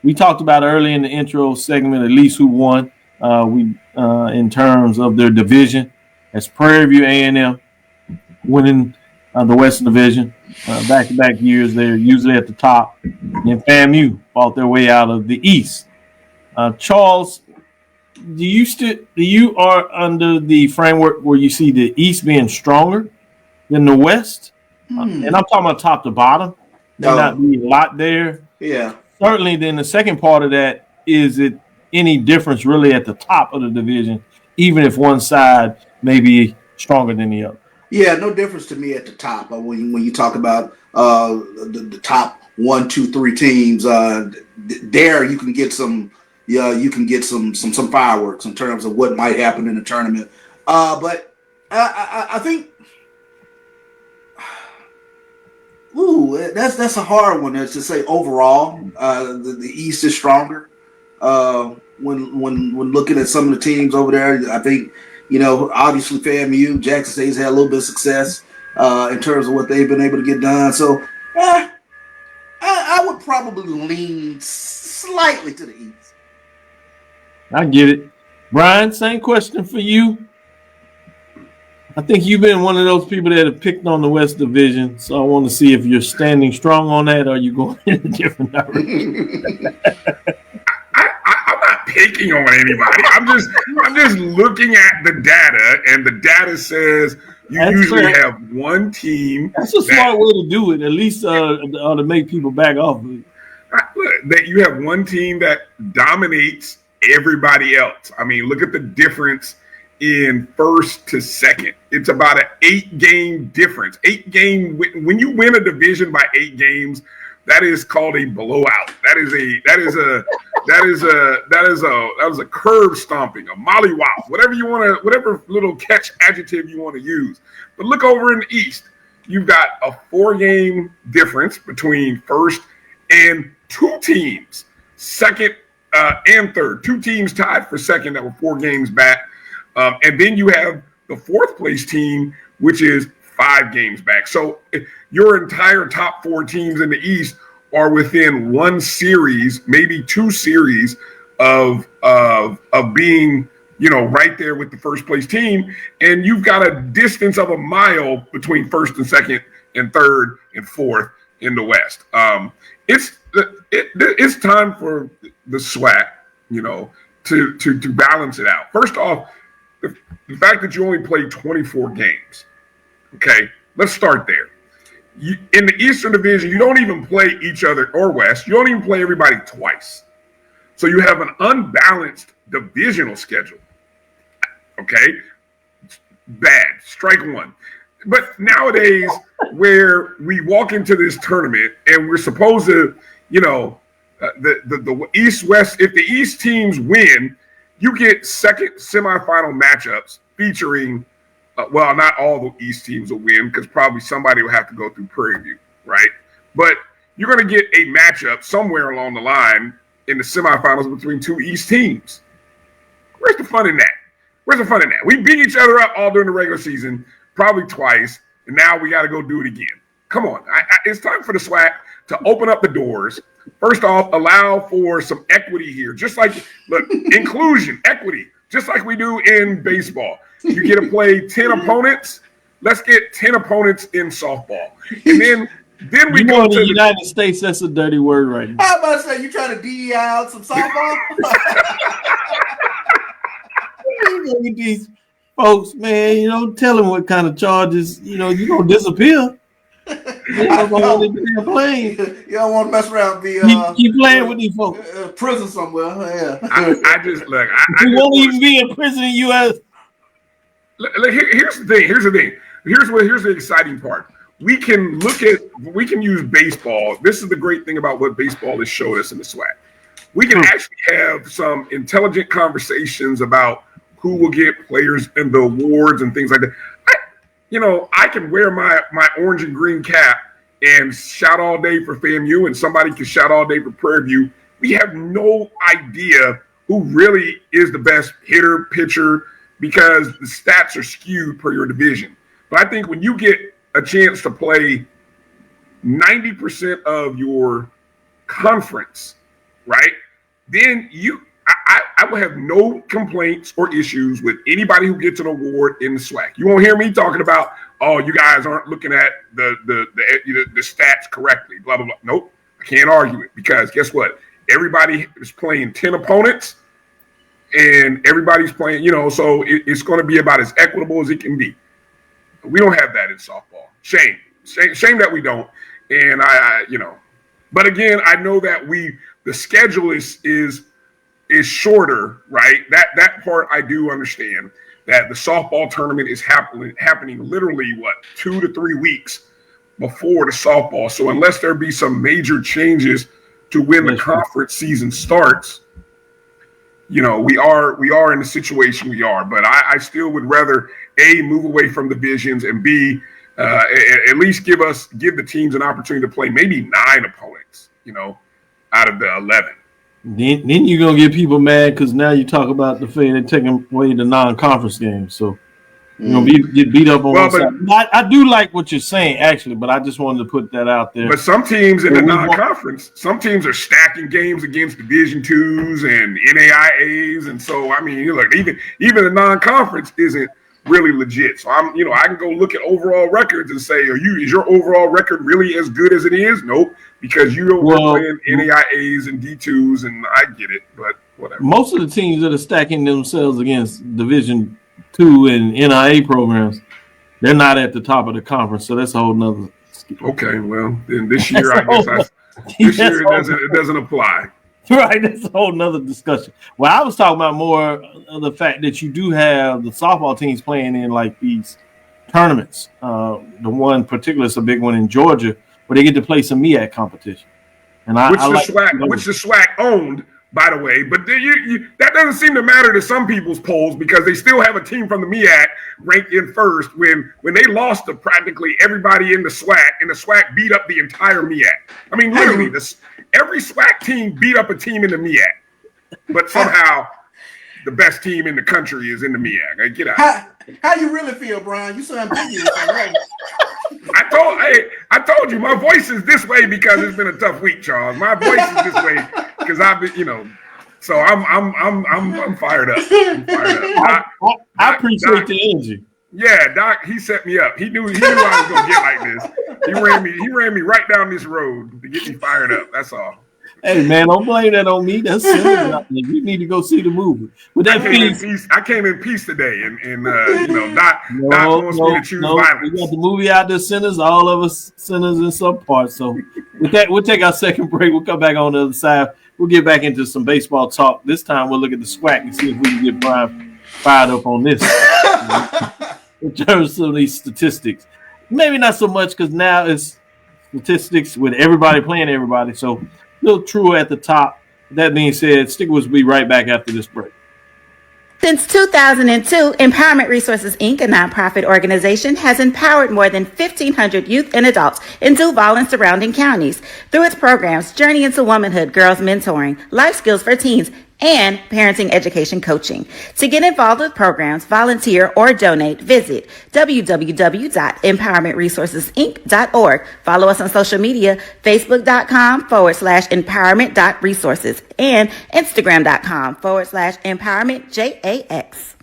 We talked about early in the intro segment at least who won in terms of their division. That's Prairie View A&M winning the Western Division. Back-to-back years, they're usually at the top. And FAMU fought their way out of the East. Charles, you are under the framework where you see the East being stronger than the West? And I'm talking about top to bottom. There not be a lot there. Yeah. Certainly, then the second part of that, is it any difference really at the top of the division, even if one side may be stronger than the other? Yeah, no difference to me at the top. When you talk about the top 1, 2, 3 teams, there you can get some some fireworks in terms of what might happen in the tournament. But I think, that's a hard one to say overall. The East is stronger. When looking at some of the teams over there, I think, obviously FAMU, Jackson State's had a little bit of success in terms of what they've been able to get done. So I would probably lean slightly to the East. I get it. Bryan, same question for you. I think you've been one of those people that have picked on the West Division, so I want to see if you're standing strong on that or you going in a different direction. I'm not picking on anybody. I'm just looking at the data, and the data says you usually have one team. That's a smart way to do it, at least to make people back off of it. That you have one team that dominates everybody else. I mean, look at the difference in first to second. It's about an 8-game difference. 8-game. When you win a division by 8 games, that is called a blowout. That is a curb stomping, a mollywop, whatever little catch adjective you want to use. But look over in the East. You've got a 4-game difference between first and 2 teams, second and third. 2 teams tied for second that were 4 games back. And then you have the 4th place team, which is 5 games back. So your entire top 4 teams in the East are within 1 series, maybe 2 series of being, right there with the first place team. And you've got a distance of a mile between first and second and third and fourth in the West. It's time for the SWAC, to balance it out. First off, the fact that you only played 24 games. Okay, let's start there. In the Eastern Division, you don't even play each other, or West, you don't even play everybody twice. So you have an unbalanced divisional schedule. Okay, bad, strike one. But nowadays, where we walk into this tournament and we're supposed to, the East-West, if the East teams win, you get second semifinal matchups featuring, not all the East teams will win because probably somebody will have to go through Prairie View, right? But you're going to get a matchup somewhere along the line in the semifinals between 2 East teams. Where's the fun in that? We beat each other up all during the regular season, probably twice, and now we got to go do it again. Come on. It's time for the SWAC to open up the doors. First off, allow for some equity here. Just like, inclusion, equity, just like we do in baseball. You get to play 10 opponents. Let's get 10 opponents in softball. And then we go to the United States. That's a dirty word right now. I was about to say, you trying to DEI out some softball? These folks, man, tell them what kind of charges, you're going to disappear. You don't want to mess around keep playing with these folks. Prison somewhere. Yeah. You won't even be in prison in the U.S. Here's the thing. Here's the exciting part. We can use baseball. This is the great thing about what baseball has showed us in the SWAC. We can actually have some intelligent conversations about who will get players and the awards and things like that. I can wear my orange and green cap and shout all day for FAMU, and somebody can shout all day for Prairie View. We have no idea who really is the best hitter, pitcher, because the stats are skewed per your division. But I think when you get a chance to play 90% of your conference, right, then I will have no complaints or issues with anybody who gets an award in the SWAC. You won't hear me talking about, oh, you guys aren't looking at the stats correctly, blah, blah, blah. Nope, I can't argue it, because guess what? Everybody is playing 10 opponents, and everybody's playing, so it's going to be about as equitable as it can be. We don't have that in softball. Shame that we don't. And but again, I know that the schedule is shorter, right? That part I do understand, that the softball tournament is happening literally 2 to 3 weeks before the softball. So unless there be some major changes to when the conference season starts, we are in the situation we are. But I still would rather A, move away from divisions, and B, at least give the teams an opportunity to play maybe 9 opponents, out of the 11. Then you're gonna get people mad because now you talk about the fact they're taking away the non-conference games, so you're gonna get beat up on one side. I do like what you're saying, actually, but I just wanted to put that out there. But some teams in the non-conference, some teams are stacking games against Division IIs and NAIAs, and so I mean, look, even the non-conference isn't really legit. So I can go look at overall records and say, is your overall record really as good as it is? Nope, because you're playing NAIAs and D2s, and I get it, but whatever. Most of the teams that are stacking themselves against Division II and NIA programs, they're not at the top of the conference, so that's a whole nother. Okay, well, then this year it doesn't apply. Right, that's a whole nother discussion. Well, I was talking about more of the fact that you do have the softball teams playing in like these tournaments. The one particular is a big one in Georgia, where they get to play some MEAC competition. And which the SWAC owned, by the way. But that doesn't seem to matter to some people's polls, because they still have a team from the MEAC ranked in first when they lost to practically everybody in the SWAC, and the SWAC beat up the entire MEAC. I mean, literally, every SWAC team beat up a team in the MEAC, but somehow the best team in the country is in the MEAC. Like, get out. How you really feel, Bryan? You so ambiguous already. I told you my voice is this way because it's been a tough week, Charles. My voice is this way because I've been, so I'm fired up. I appreciate the energy. Yeah, Doc, he set me up. He knew I was gonna get like this. He ran me right down this road to get me fired up. That's all. Hey man, don't blame that on me. That's silly. You need to go see the movie. But I came in peace today, and Doc wants me to choose violence. We got the movie out there, sinners. All of us sinners in some parts. So with that, we'll take our second break. We'll come back on the other side. We'll get back into some baseball talk. This time we'll look at the SWAC and see if we can get Bryan fired up on this. In terms of these statistics, maybe not so much because now it's statistics with everybody playing everybody. So a little true at the top. That being said, stick with us. We'll be right back after this break. Since 2002, Empowerment Resources, Inc., a nonprofit organization, has empowered more than 1,500 youth and adults in Duval and surrounding counties through its programs Journey into Womanhood, Girls Mentoring, Life Skills for Teens, and Parenting Education Coaching. To get involved with programs, volunteer, or donate, visit www.empowermentresourcesinc.org. Follow us on social media, facebook.com/empowerment.resources and Instagram.com/empowermentJAX.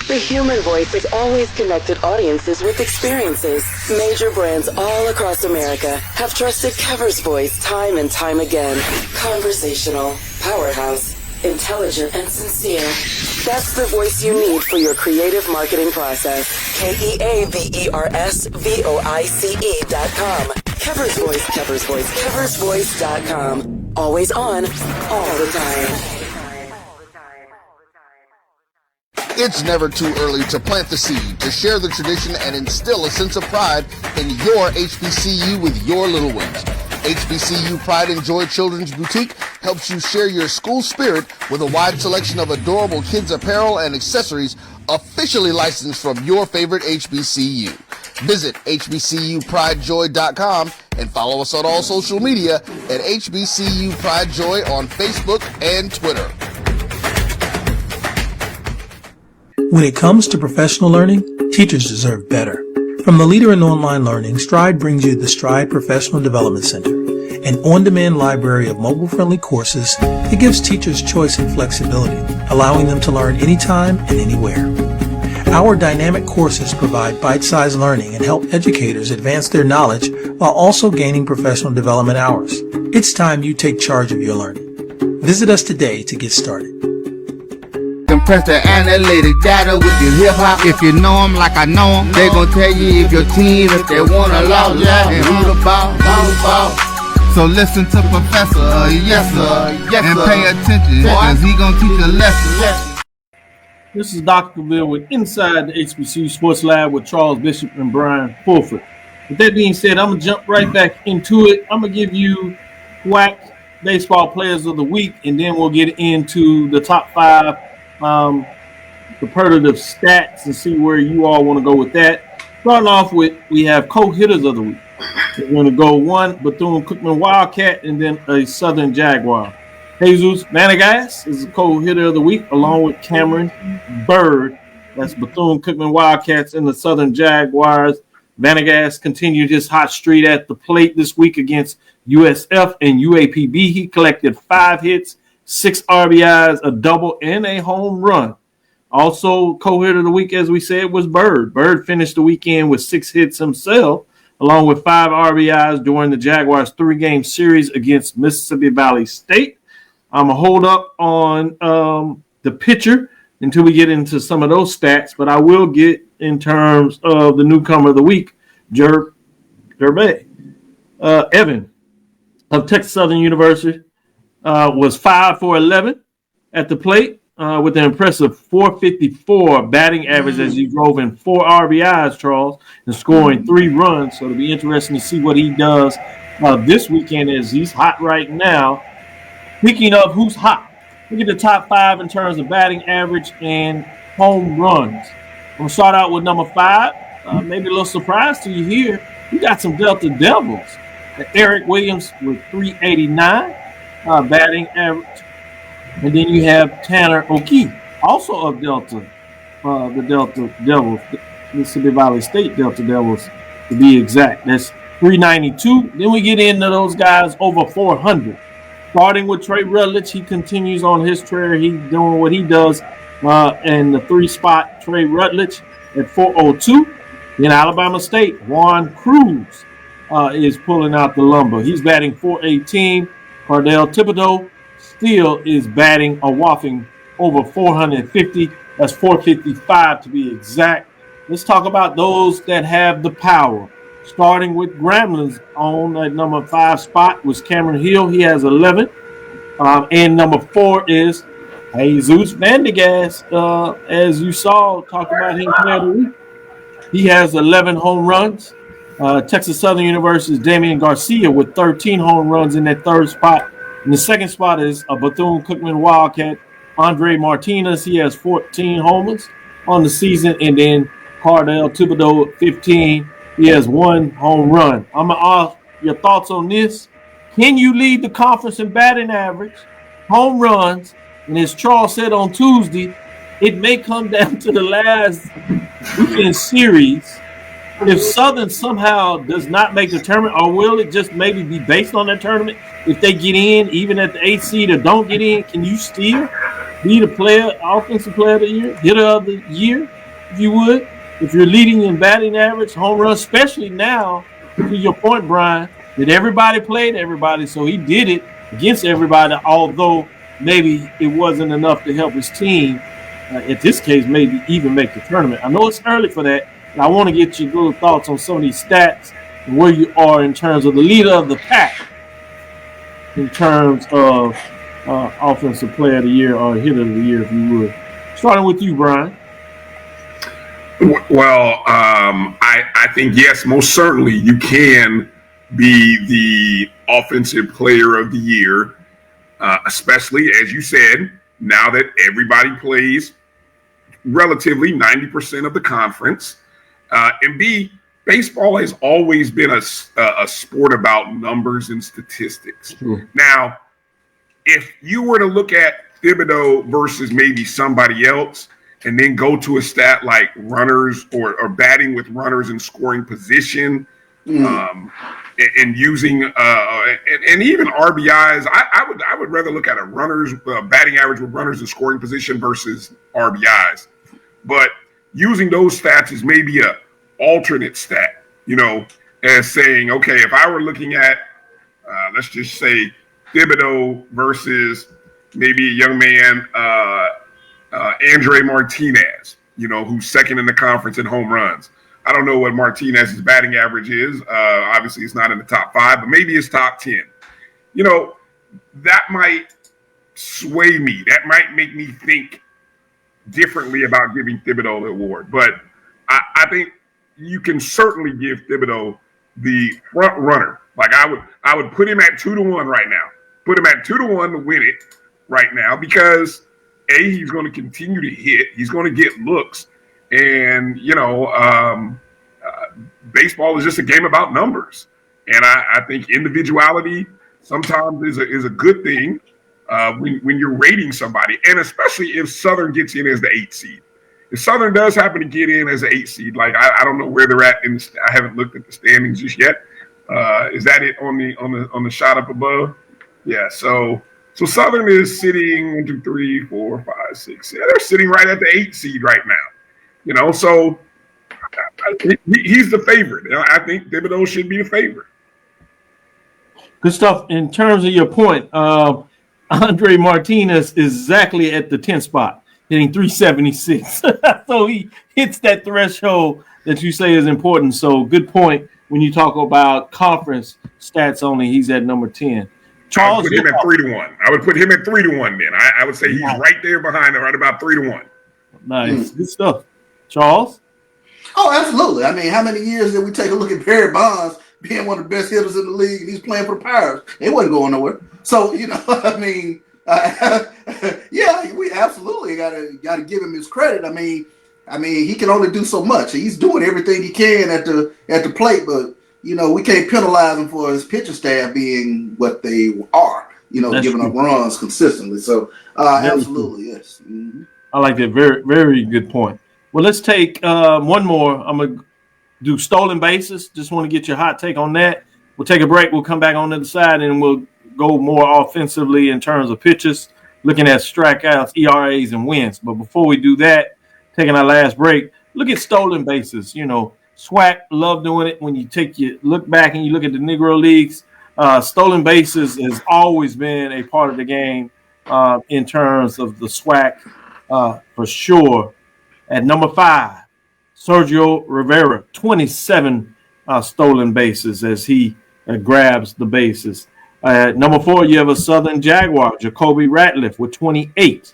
The human voice has always connected audiences with experiences. Major brands all across America have trusted Kever's voice time and time again. Conversational, powerhouse, intelligent, and sincere. That's the voice you need for your creative marketing process. KEAVERSVOICE.com. Kever's Voice, Kever's Voice, KeversVoice.com. Always on, all the time. It's never too early to plant the seed, to share the tradition, and instill a sense of pride in your HBCU with your little ones. HBCU Pride and Joy Children's Boutique helps you share your school spirit with a wide selection of adorable kids apparel and accessories officially licensed from your favorite HBCU. Visit hbcupridejoy.com and follow us on all social media at HBCU Pride Joy on Facebook and Twitter. When it comes to professional learning, teachers deserve better. From the leader in online learning, Stride brings you the Stride Professional Development Center, an on-demand library of mobile-friendly courses that gives teachers choice and flexibility, allowing them to learn anytime and anywhere. Our dynamic courses provide bite-sized learning and help educators advance their knowledge while also gaining professional development hours. It's time you take charge of your learning. Visit us today to get started. Compress the analytic data with your hip hop. If you know them like I know them, they gon' tell you if your team, if they want to lose, and who the ball. So listen to Professor, yes sir, and pay attention, cause he gon' teach a lesson. This is Dr. Cavil with Inside the HBCU Sports Lab with Charles Bishop and Bryan Fulford. With that being said, I'm going to jump right back into it. I'm going to give you SWAC Baseball Players of the Week, and then we'll get into the top 5 competitive stats and see where you all want to go with that. Starting off with, we have co-hitters of the week. We're going to go one Bethune-Cookman Wildcat and then a Southern Jaguar. Jesus Vanegas is the co-hitter of the week, along with Cameron Bird. That's Bethune-Cookman Wildcats and the Southern Jaguars. Vanegas continued his hot streak at the plate this week against USF and UAPB. He collected 5 hits, 6 RBIs, a double, and a home run. Also, co-hitter of the week, as we said, was Bird. Bird finished the weekend with 6 hits himself, along with 5 RBIs during the Jaguars' 3-game series against Mississippi Valley State. I'm going to hold up on the pitcher until we get into some of those stats, but I will get in terms of the newcomer of the week, Evan of Texas Southern University. Was 5 for 11 at the plate with an impressive 454 batting average as he drove in 4 RBIs, Charles, and scoring 3 runs. So it'll be interesting to see what he does this weekend as he's hot right now. Speaking of who's hot, look at the top 5 in terms of batting average and home runs. I'm going to start out with number 5. Maybe a little surprise to you here. We got some Delta Devils. Eric Williams with 389. Batting average. And then you have Tanner O'Keefe, also of Delta, the Delta Devils, Mississippi Valley State Delta Devils, to be exact. That's 392. Then we get into those guys over 400. Starting with Trey Rutledge, he continues on his trail. He's doing what he does in the 3-spot. Trey Rutledge at 402. Then Alabama State, Juan Cruz is pulling out the lumber. He's batting 418. Cardell Thibodeau still is batting a whopping over 450. That's 455 to be exact. Let's talk about those that have the power. Starting with Gramblin's on at number 5 spot was Cameron Hill. He has 11. And number 4 is Jesus Vanegas. As you saw, talk about him the other week. He has 11 home runs. Texas Southern University's Damian Garcia with 13 home runs in that 3rd spot. And the 2nd spot is a Bethune-Cookman Wildcat, Andre Martinez. He has 14 homers on the season. And then Cardell Thibodeau at 15. He has 1 home run. I'm going to ask your thoughts on this. Can you lead the conference in batting average, home runs? And as Charles said on Tuesday, it may come down to the last weekend series. If Southern somehow does not make the tournament, or will it just maybe be based on that tournament? If they get in, even at the 8th seed, or don't get in, can you still be the offensive player of the year, hitter of the year, if you would? If you're leading in batting average, home run, especially now, to your point, Brian, that everybody played everybody, so he did it against everybody, although maybe it wasn't enough to help his team, in this case, maybe even make the tournament. I know it's early for that, and I want to get your little thoughts on some of these stats and where you are in terms of the leader of the pack in terms of offensive player of the year or hitter of the year, if you would. Starting with you, Brian. Well, I think yes, most certainly you can be the offensive player of the year, especially as you said. Now that everybody plays relatively 90% of the conference, and B, baseball has always been a sport about numbers and statistics. Sure. Now, if you were to look at Thibodeau versus maybe somebody else, and then go to a stat like runners or batting with runners in scoring position, and using and even RBIs, I would rather look at a runners batting average with runners in scoring position versus RBIs. But using those stats is maybe a alternate stat, as saying, okay, if I were looking at let's just say Thibodeau versus maybe a young man, Andre Martinez, who's second in the conference in home runs. I don't know what Martinez's batting average is. Obviously, it's not in the top 5, but maybe it's top 10. That might sway me. That might make me think differently about giving Thibodeau the award. But I think you can certainly give Thibodeau the front runner. Like I would put him at 2-1 right now. Put him at 2-1 to win it right now because he's going to continue to hit. He's going to get looks, and baseball is just a game about numbers. And I think individuality sometimes is a good thing when you're rating somebody, and especially if Southern gets in as the 8th seed. If Southern does happen to get in as an 8th seed, like I don't know where they're at I haven't looked at the standings just yet. Is that it on the shot up above? Yeah. So Southern is sitting 1, 2, 3, 4, 5, 6. Yeah, they're sitting right at the 8th seed right now. So he's the favorite. I think Thibodeau should be the favorite. Good stuff. In terms of your point, Andre Martinez is exactly at the 10th spot, hitting 376. So he hits that threshold that you say is important. So good point. When you talk about conference stats only, he's at number 10. Charles, I would put him at 3-1. I would put him at 3-1 then. I would say he's right there behind him, right about 3-1. Nice. Good stuff. Charles? Oh, absolutely. I mean, how many years did we take a look at Barry Bonds being one of the best hitters in the league, and he's playing for the Pirates? He wasn't going nowhere. So, I mean, yeah, we absolutely got to give him his credit. I mean, he can only do so much. He's doing everything he can at the plate, but we can't penalize him for his pitcher staff being what they are. Giving up runs consistently. So, absolutely, yes. Mm-hmm. I like that. Very, very good point. Well, let's take one more. I'm going to do stolen bases. Just want to get your hot take on that. We'll take a break. We'll come back on the other side, and we'll go more offensively in terms of pitches, looking at strikeouts, ERAs, and wins. But before we do that, taking our last break, look at stolen bases. SWAC love doing it. When you look back and you look at the Negro Leagues, stolen bases has always been a part of the game in terms of the SWAC for sure. At number 5, Sergio Rivera, 27 stolen bases as he grabs the bases. At number 4, you have a Southern Jaguar, Jacoby Ratliff, with 28.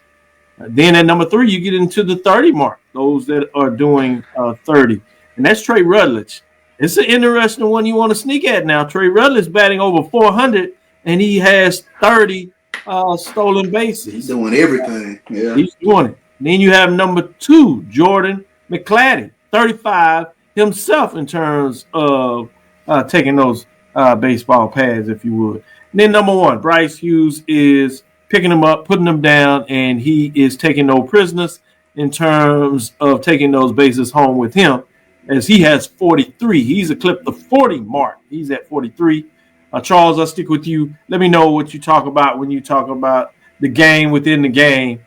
Then at number 3, you get into the 30 mark, those that are doing 30. And that's Trey Rutledge. It's an interesting one you want to sneak at now. Trey Rutledge batting over 400, and he has 30 stolen bases. He's doing everything. Yeah, he's doing it. Then you have number 2, Jordan McClatty, 35 himself in terms of taking those baseball pads, if you would. And then number 1, Bryce Hughes is picking them up, putting them down, and he is taking no prisoners in terms of taking those bases home with him, as he has 43. He's eclipsed the 40 mark. He's at 43. Charles, I'll stick with you. Let me know what you talk about when you talk about the game within the game.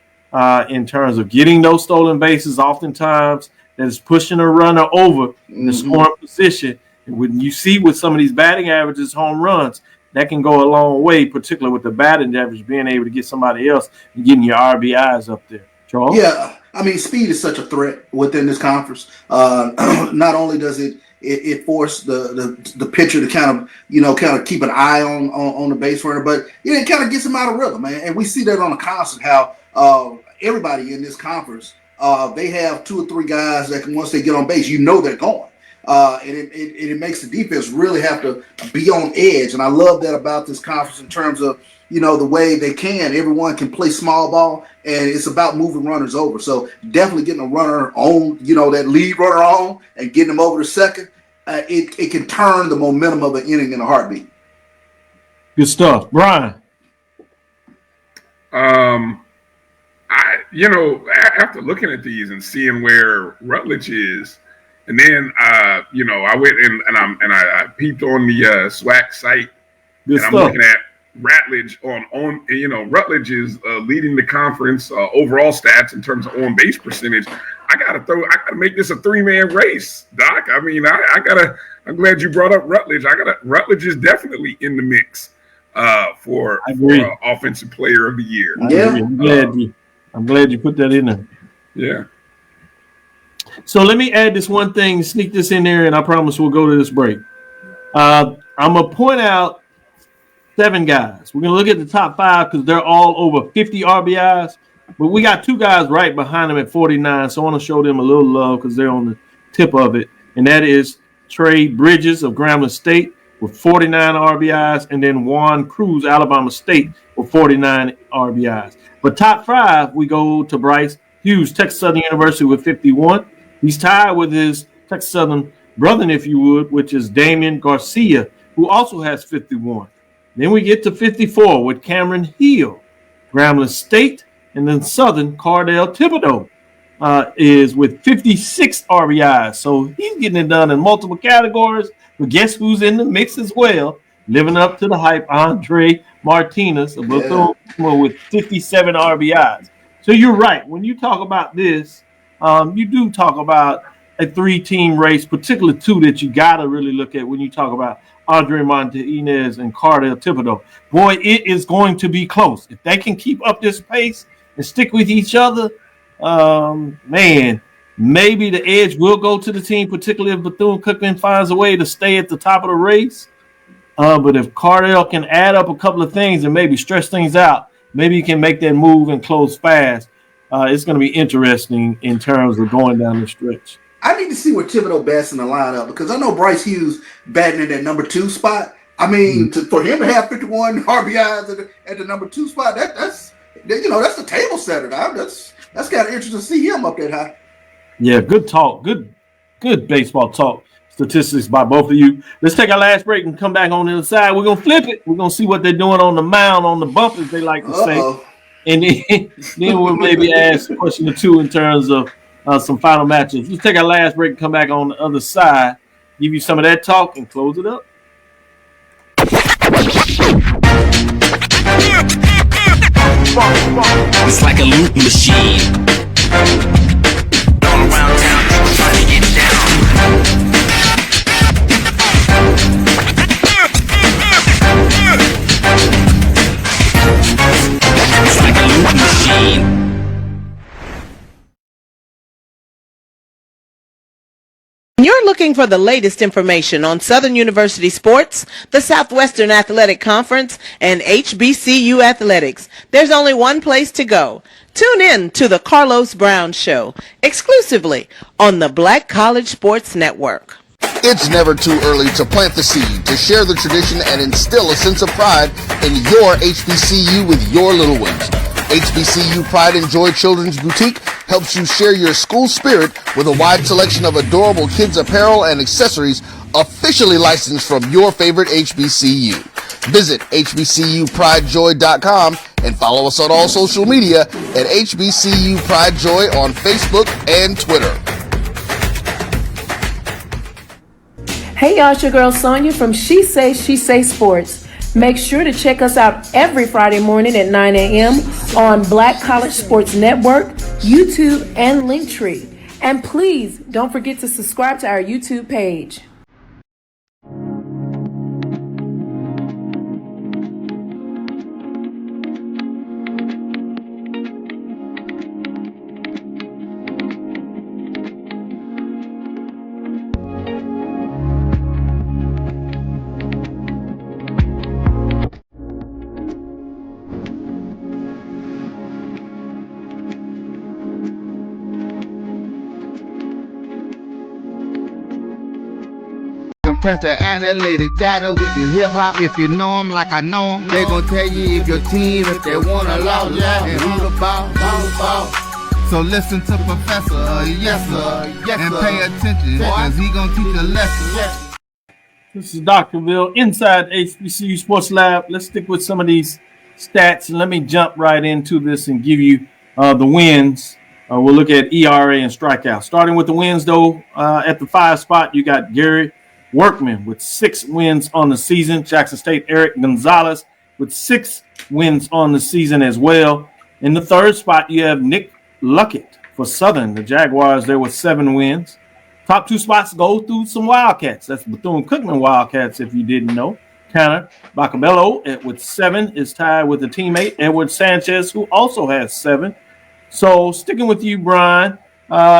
In terms of getting those stolen bases, oftentimes that is pushing a runner over in the scoring position. And when you see with some of these batting averages, home runs, that can go a long way, particularly with the batting average, being able to get somebody else and getting your RBIs up there. Charles? Yeah, I mean, speed is such a threat within this conference. Not only does it force the pitcher to kind of keep an eye on the base runner, but it kind of gets him out of rhythm, man. And we see that on a constant how everybody in this conference they have 2 or 3 guys that can, once they get on base, you know they're going. And it makes the defense really have to be on edge. And I love that about this conference in terms of, the way they can. Everyone can play small ball, and it's about moving runners over. So definitely getting a runner on, that lead runner on and getting them over to second, it can turn the momentum of an inning in a heartbeat. Good stuff. Bryan. After looking at these and seeing where Rutledge is, and then I went and I peeped on the SWAC site, Good and stuff. I'm looking at Rutledge on Rutledge is leading the conference overall stats in terms of on base percentage. I gotta make this a 3-man race, Doc. I mean, I'm glad you brought up Rutledge. Rutledge is definitely in the mix for offensive player of the year. I'm glad you put that in there. Yeah. So let me add this one thing, sneak this in there, and I promise we'll go to this break. I'm going to point out 7 guys. We're going to look at the top 5 because they're all over 50 RBIs, but we got 2 guys right behind them at 49, so I want to show them a little love because they're on the tip of it, and that is Trey Bridges of Grambling State with 49 RBIs, and then Juan Cruz, Alabama State, with 49 RBIs. But top 5, we go to Bryce Hughes, Texas Southern University, with 51. He's tied with his Texas Southern brother, if you would, which is Damian Garcia, who also has 51. Then we get to 54 with Cameron Hill, Grambling State, and then Southern Cardell Thibodeau is with 56 RBIs. So he's getting it done in multiple categories. But guess who's in the mix as well? Living up to the hype, Andre Martinez of Bethune with 57 RBIs. So you're right. When you talk about this, you do talk about a 3-team race, particularly 2 that you got to really look at when you talk about Andre Martinez and Cardell Thibodeau. Boy, it is going to be close. If they can keep up this pace and stick with each other, man, maybe the edge will go to the team, particularly if Bethune-Cookman finds a way to stay at the top of the race. But if Cardell can add up a couple of things and maybe stretch things out, maybe he can make that move and close fast. It's going to be interesting in terms of going down the stretch. I need to see where Thibodeau bats in the lineup because I know Bryce Hughes batting in that number 2 spot. I mean, for him to have 51 RBIs at the number 2 spot, that's the table setter. That's kind of interesting to see him up that high. Yeah, good talk. Good baseball talk. Statistics by both of you. Let's take our last break and come back on the other side. We're going to flip it. We're going to see what they're doing on the mound, on the bump, as they like to say. And then we'll maybe ask a question or 2 in terms of some final matches. Let's take our last break and come back on the other side, give you some of that talk, and close it up. It's like a loop machine. All around town, people trying to get down. It's like a loop machine. You're looking for the latest information on Southern University sports, the Southwestern Athletic Conference, and HBCU athletics. There's only one place to go. Tune in to the Carlos Brown Show, exclusively on the Black College Sports Network. It's never too early to plant the seed, to share the tradition, and instill a sense of pride in your HBCU with your little ones. HBCU Pride and Joy Children's Boutique helps you share your school spirit with a wide selection of adorable kids apparel and accessories officially licensed from your favorite HBCU. Visit hbcupridejoy.com and follow us on all social media at HBCU Pride Joy on Facebook and Twitter. Hey y'all, it's your girl Sonia from She Say Sports. Make sure to check us out every Friday morning at 9 a.m. on Black College Sports Network, YouTube, and Linktree. And please don't forget to subscribe to our YouTube page. press the analytic data with the hip hop. If you know 'em like I know 'em, they gon' tell you if your team, if they wanna lose, and who the ball. So listen to Professor, yes sir, and pay attention, cause he gon' teach a lesson. This is Dr. Ville inside HBCU Sports Lab. Let's stick with some of these stats, and let me jump right into this and give you the wins. We'll look at ERA and strikeouts. Starting with the wins, though, at the 5 spot, you got Gary Workman with 6 wins on the season. Jackson State, Eric Gonzalez with 6 wins on the season as well. In the 3rd spot, you have Nick Luckett for Southern. The Jaguars there with 7 wins. Top 2 spots go through some Wildcats. That's Bethune-Cookman Wildcats, if you didn't know. Tanner Bacabello with 7 is tied with a teammate, Edward Sanchez, who also has 7. So sticking with you, Bryan,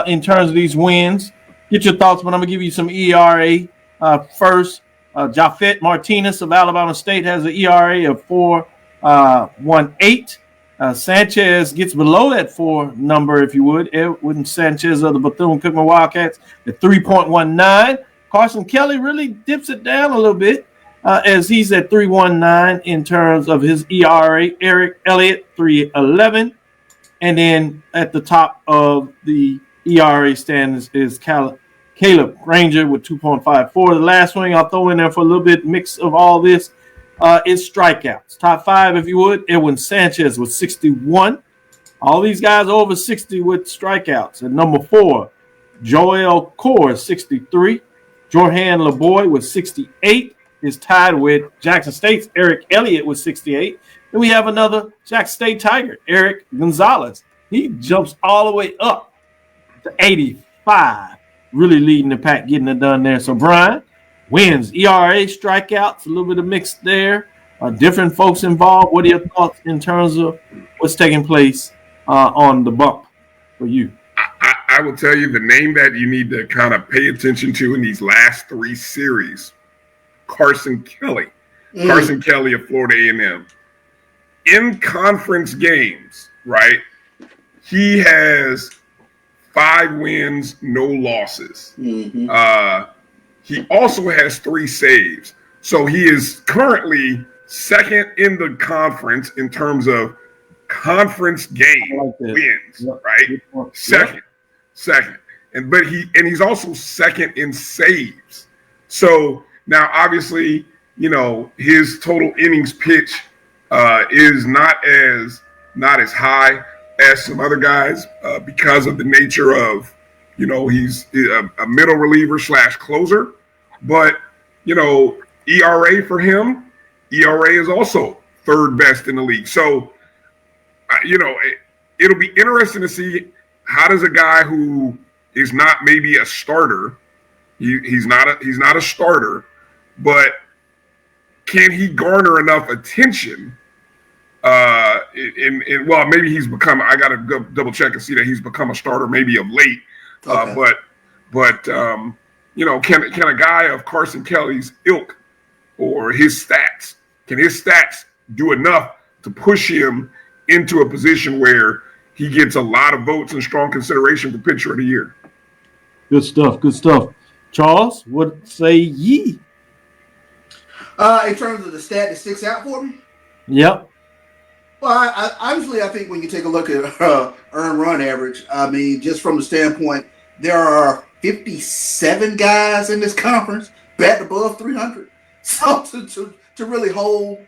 in terms of these wins, get your thoughts, but I'm going to give you some ERA first. Jafet Martinez of Alabama State has an ERA of 4.18. Sanchez gets below that 4 number, if you would. Edwin Sanchez of the Bethune-Cookman Wildcats at 3.19. Carson Kelly really dips it down a little bit as he's at 3.19 in terms of his ERA. Eric Elliott, 3.11. And then at the top of the ERA standings is Caleb Granger with 2.54. The last one I'll throw in there for a little bit mix of all this is strikeouts. Top 5, if you would, Edwin Sanchez with 61. All these guys over 60 with strikeouts. At number 4, Joel Core, 63. Jorhan LeBoy with 68 is tied with Jackson State's Eric Elliott with 68. Then we have another Jackson State Tiger, Eric Gonzalez. He jumps all the way up to 85, really leading the pack, getting it done there. So, Bryan, wins, ERA, strikeouts, a little bit of mix there. Different folks involved. What are your thoughts in terms of what's taking place on the bump for you? I will tell you the name that you need to kind of pay attention to in these last 3 series, Carson Kelly. Carson Kelly of Florida A&M. In conference games, right, he has 5 wins, no losses. He also has 3 saves. So he is currently second in the conference in terms of conference game wins, right? Second. But he's also second in saves. So now obviously, you know, his total innings pitch is not as high as some other guys because of the nature of, you know, he's a middle reliever / closer. But, you know, ERA for him, ERA is also 3rd best in the league. So, you know, it'll be interesting to see how does a guy who is not maybe a starter, he's not a starter, but can he garner enough attention? Well, maybe he's become. I got to double check and see that he's become a starter maybe of late. Okay. But you know, can a guy of Carson Kelly's ilk or his stats, can his stats do enough to push him into a position where he gets a lot of votes and strong consideration for pitcher of the year? Good stuff. Charles, what say ye? In terms of the stat that sticks out for me? Yep. Well, obviously, I think when you take a look at earned run average, I mean, just from the standpoint, there are 57 guys in this conference batting above 300. So to really hold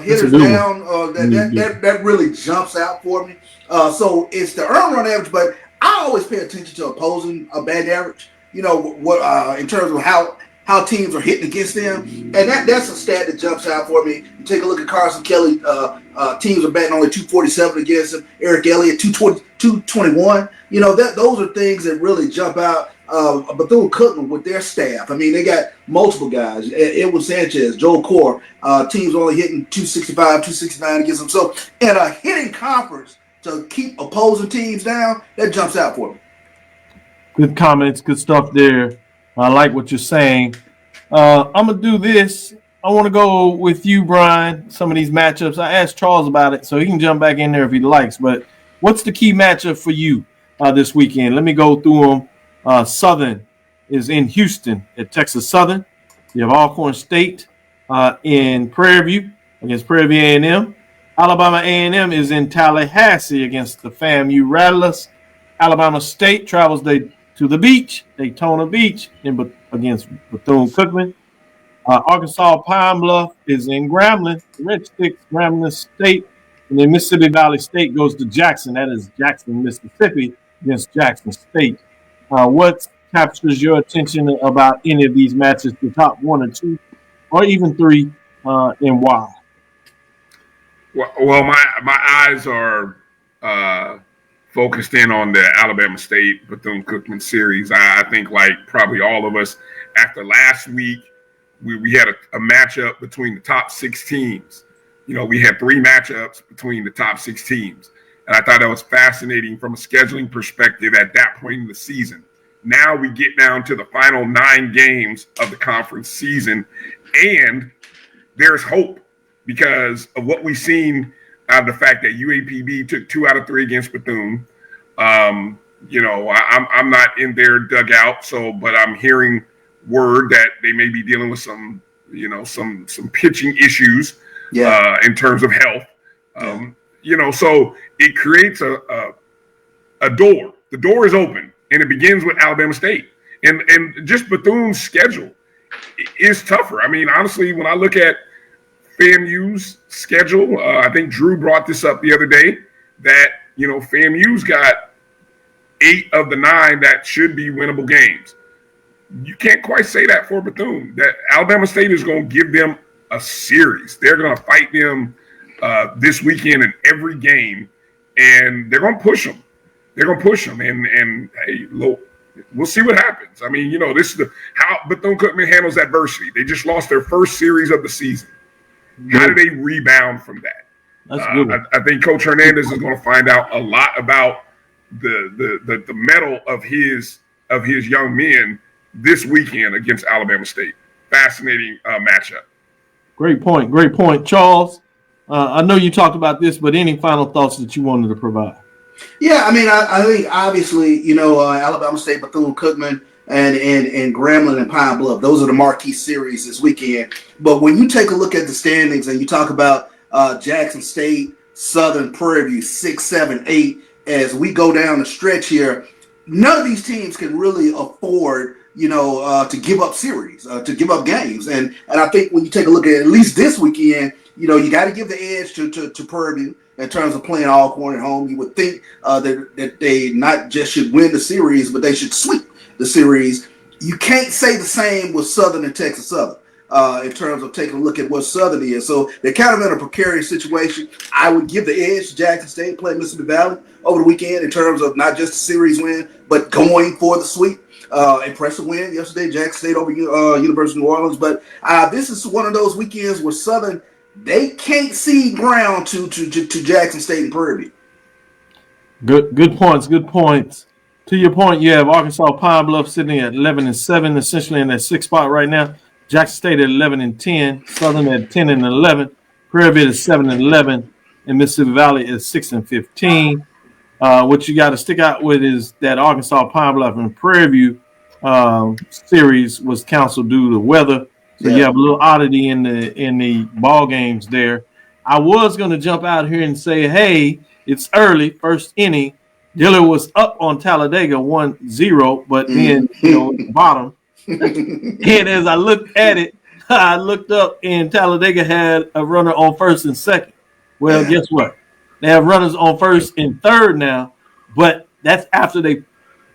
hitters down, that really jumps out for me. So it's the earned run average, but I always pay attention to opposing a batting average. You know what in terms of how teams are hitting against them, and that's a stat that jumps out for me. You take a look at Carson Kelly. Teams are batting only 247 against him. Eric Elliott 221. You know those are things that really jump out. Bethune-Cookman with their staff. I mean, they got multiple guys. Edwin Sanchez, Joel Core. Teams only hitting 265, 269 against them. So in a hitting conference to keep opposing teams down, that jumps out for me. Good comments, good stuff there. I like what you're saying. I'm going to do this. I want to go with you, Bryan, some of these matchups. I asked Charles about it, so he can jump back in there if he likes. But what's the key matchup for you this weekend? Let me go through them. Southern is in Houston at Texas Southern. You have Alcorn State in Prairie View against Prairie View A&M. Alabama A&M is in Tallahassee against the FAMU Rattlers. Alabama State travels to the beach, Daytona Beach, against Bethune-Cookman. Arkansas Pine Bluff is in Grambling, Red Sticks, Grambling State. And then Mississippi Valley State goes to Jackson. That is Jackson, Mississippi against Jackson State. What captures your attention about any of these matches, the top 1 or 2, or even 3, and why? Well, my eyes are focused in on the Alabama State Bethune-Cookman series. I think, like probably all of us, after last week, we had a matchup between the top 6 teams. We had 3 matchups between the top 6 teams. And I thought that was fascinating from a scheduling perspective at that point in the season. Now we get down to the final 9 games of the conference season, and there's hope because of what we've seen out of the fact that UAPB took 2 out of 3 against Bethune. I'm not in their dugout, but I'm hearing word that they may be dealing with some pitching issues in terms of health. So it creates a door. The door is open, and it begins with Alabama State. And just Bethune's schedule is tougher. I mean, honestly, when I look at FAMU's schedule, I think Drew brought this up the other day, that, FAMU's got 8 of the 9 that should be winnable games. You can't quite say that for Bethune. That Alabama State is going to give them a series. They're going to fight them this weekend in every game, and they're going to push them. And hey, look, we'll see what happens. I mean, this is how Bethune-Cookman handles adversity. They just lost their first series of the season. How do they rebound from that? That's good. I think Coach Hernandez is going to find out a lot about the mettle of his young men this weekend against Alabama State. Fascinating matchup. Great point. Charles, I know you talked about this, but any final thoughts that you wanted to provide? Yeah, I mean, I think obviously, Alabama State, Bethune-Cookman, and Grambling and Pine Bluff, those are the marquee series this weekend. But when you take a look at the standings and you talk about Jackson State, Southern, Prairie View, 6, 7, 8, as we go down the stretch here, none of these teams can really afford to give up series, to give up games. And I think when you take a look at least this weekend, you got to give the edge to Prairie View in terms of playing Alcorn at home. You would think that they not just should win the series, but they should sweep the series. You can't say the same with Southern and Texas Southern in terms of taking a look at what Southern is. So they're kind of in a precarious situation. I would give the edge to Jackson State playing Mississippi Valley over the weekend in terms of not just the series win, but going for the sweep. Impressive win yesterday, Jackson State over University of New Orleans. But this is one of those weekends where Southern, they can't cede ground to Jackson State and Prairie View. Good points. To your point, you have Arkansas Pine Bluff sitting at 11-7, essentially in that 6th spot right now. Jackson State at 11-10, Southern at 10-11, Prairie View at 7-11, and Mississippi Valley at 6-15. What you got to stick out with is that Arkansas Pine Bluff and Prairie View series was canceled due to weather. So you have a little oddity in the ball games there. I was going to jump out here and say, hey, it's early, first inning. Dillard was up on Talladega 1-0, but then bottom. And as I looked at it, I looked up and Talladega had a runner on first and second. Well, guess what? They have runners on first and third now, but that's after they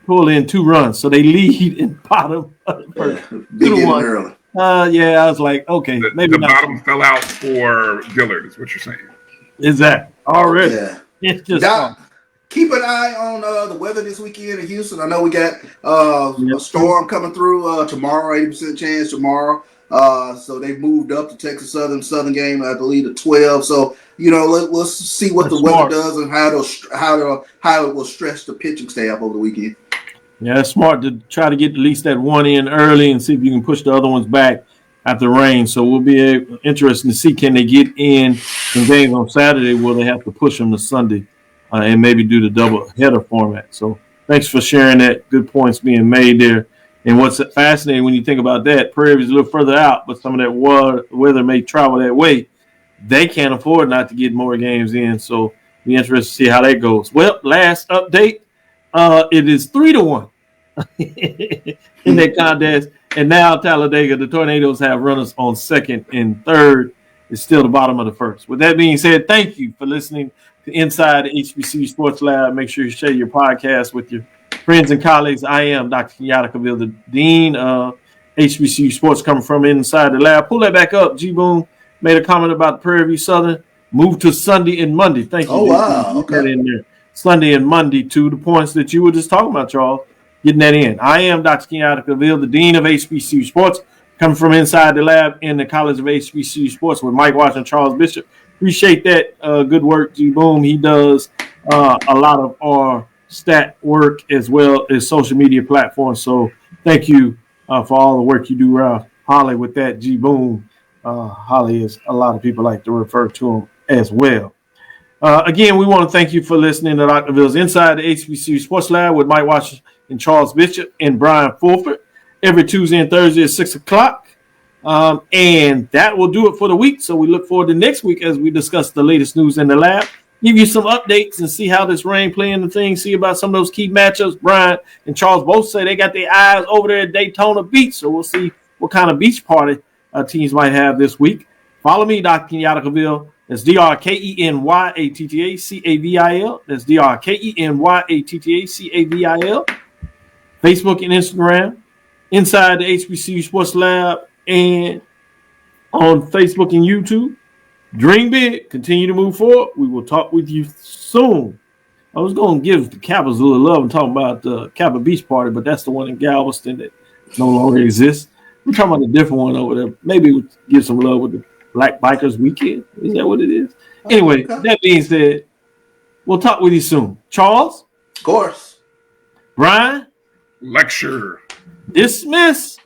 pull in 2 runs. So they lead in bottom of the first. 2-1. Early. I was like, okay, maybe the not. bottom fell out for Dillard, is what you're saying. Exactly. Already. Yeah. It's just keep an eye on the weather this weekend in Houston. I know we got a storm coming through tomorrow, 80% chance tomorrow. So they've moved up the Texas Southern game, I believe, to 12. So, let's see what the weather does and how it will stress the pitching staff over the weekend. Yeah, it's smart to try to get at least that one in early and see if you can push the other ones back after rain. So we'll be interested to see, can they get in some games on Saturday, will they have to push them to Sunday and maybe do the double header format. So thanks for sharing that. Good points being made there. And what's fascinating when you think about that, Prairie View's a little further out, but some of that weather may travel that way. They can't afford not to get more games in, so be interested to see how that goes. Well, last update, it is 3-1 in that contest, and now Talladega, the Tornadoes have runners on second and third. It's still the bottom of the first. With that being said, thank you for listening to Inside the HBCU Sports Lab. Make sure you share your podcast with your friends and colleagues. I am Dr. Kenyatta, Cavil, the Dean of HBCU Sports, coming from inside the lab. Pull that back up. G-Boom made a comment about the Prairie View Southern. Move to Sunday and Monday. Thank you. Oh, wow. Okay. In there. Sunday and Monday, to the points that you were just talking about, Charles. Getting that in. I am Dr. Kenyatta Cavil, the Dean of HBCU Sports, coming from inside the lab in the College of HBCU Sports with Mike Watson and Charles Bishop. Appreciate that good work, G-Boom. He does a lot of our stat work as well as social media platforms. So thank you for all the work you do around Holly with that, G-Boom. Holly is a lot of people like to refer to him as well. Again, we want to thank you for listening to Dr. Ville's Inside the HBCU Sports Lab with Mike Watson and Charles Bishop and Bryan Fulford every Tuesday and Thursday at 6 o'clock. And that will do it for the week. So we look forward to next week as we discuss the latest news in the lab, give you some updates and see how this rain playing the thing, see about some of those key matchups. Bryan and Charles both say they got their eyes over there at Daytona Beach. So we'll see what kind of beach party teams might have this week. Follow me, Dr. Kenyatta Cavil. That's DrKenyattaCavil. That's DrKenyattaCavil. Facebook and Instagram. Inside the HBCU Sports Lab and on Facebook and YouTube. Dream big. Continue to move forward. We will talk with you soon. I was going to give the Capitals a little love and talk about the Kappa Beach Party, but that's the one in Galveston that no longer exists. We're talking about a different one over there. Maybe we'll give some love with the Black Bikers Weekend. Is that what it is? Anyway, That being said, we'll talk with you soon. Charles? Of course. Bryan? Lecture. Dismiss.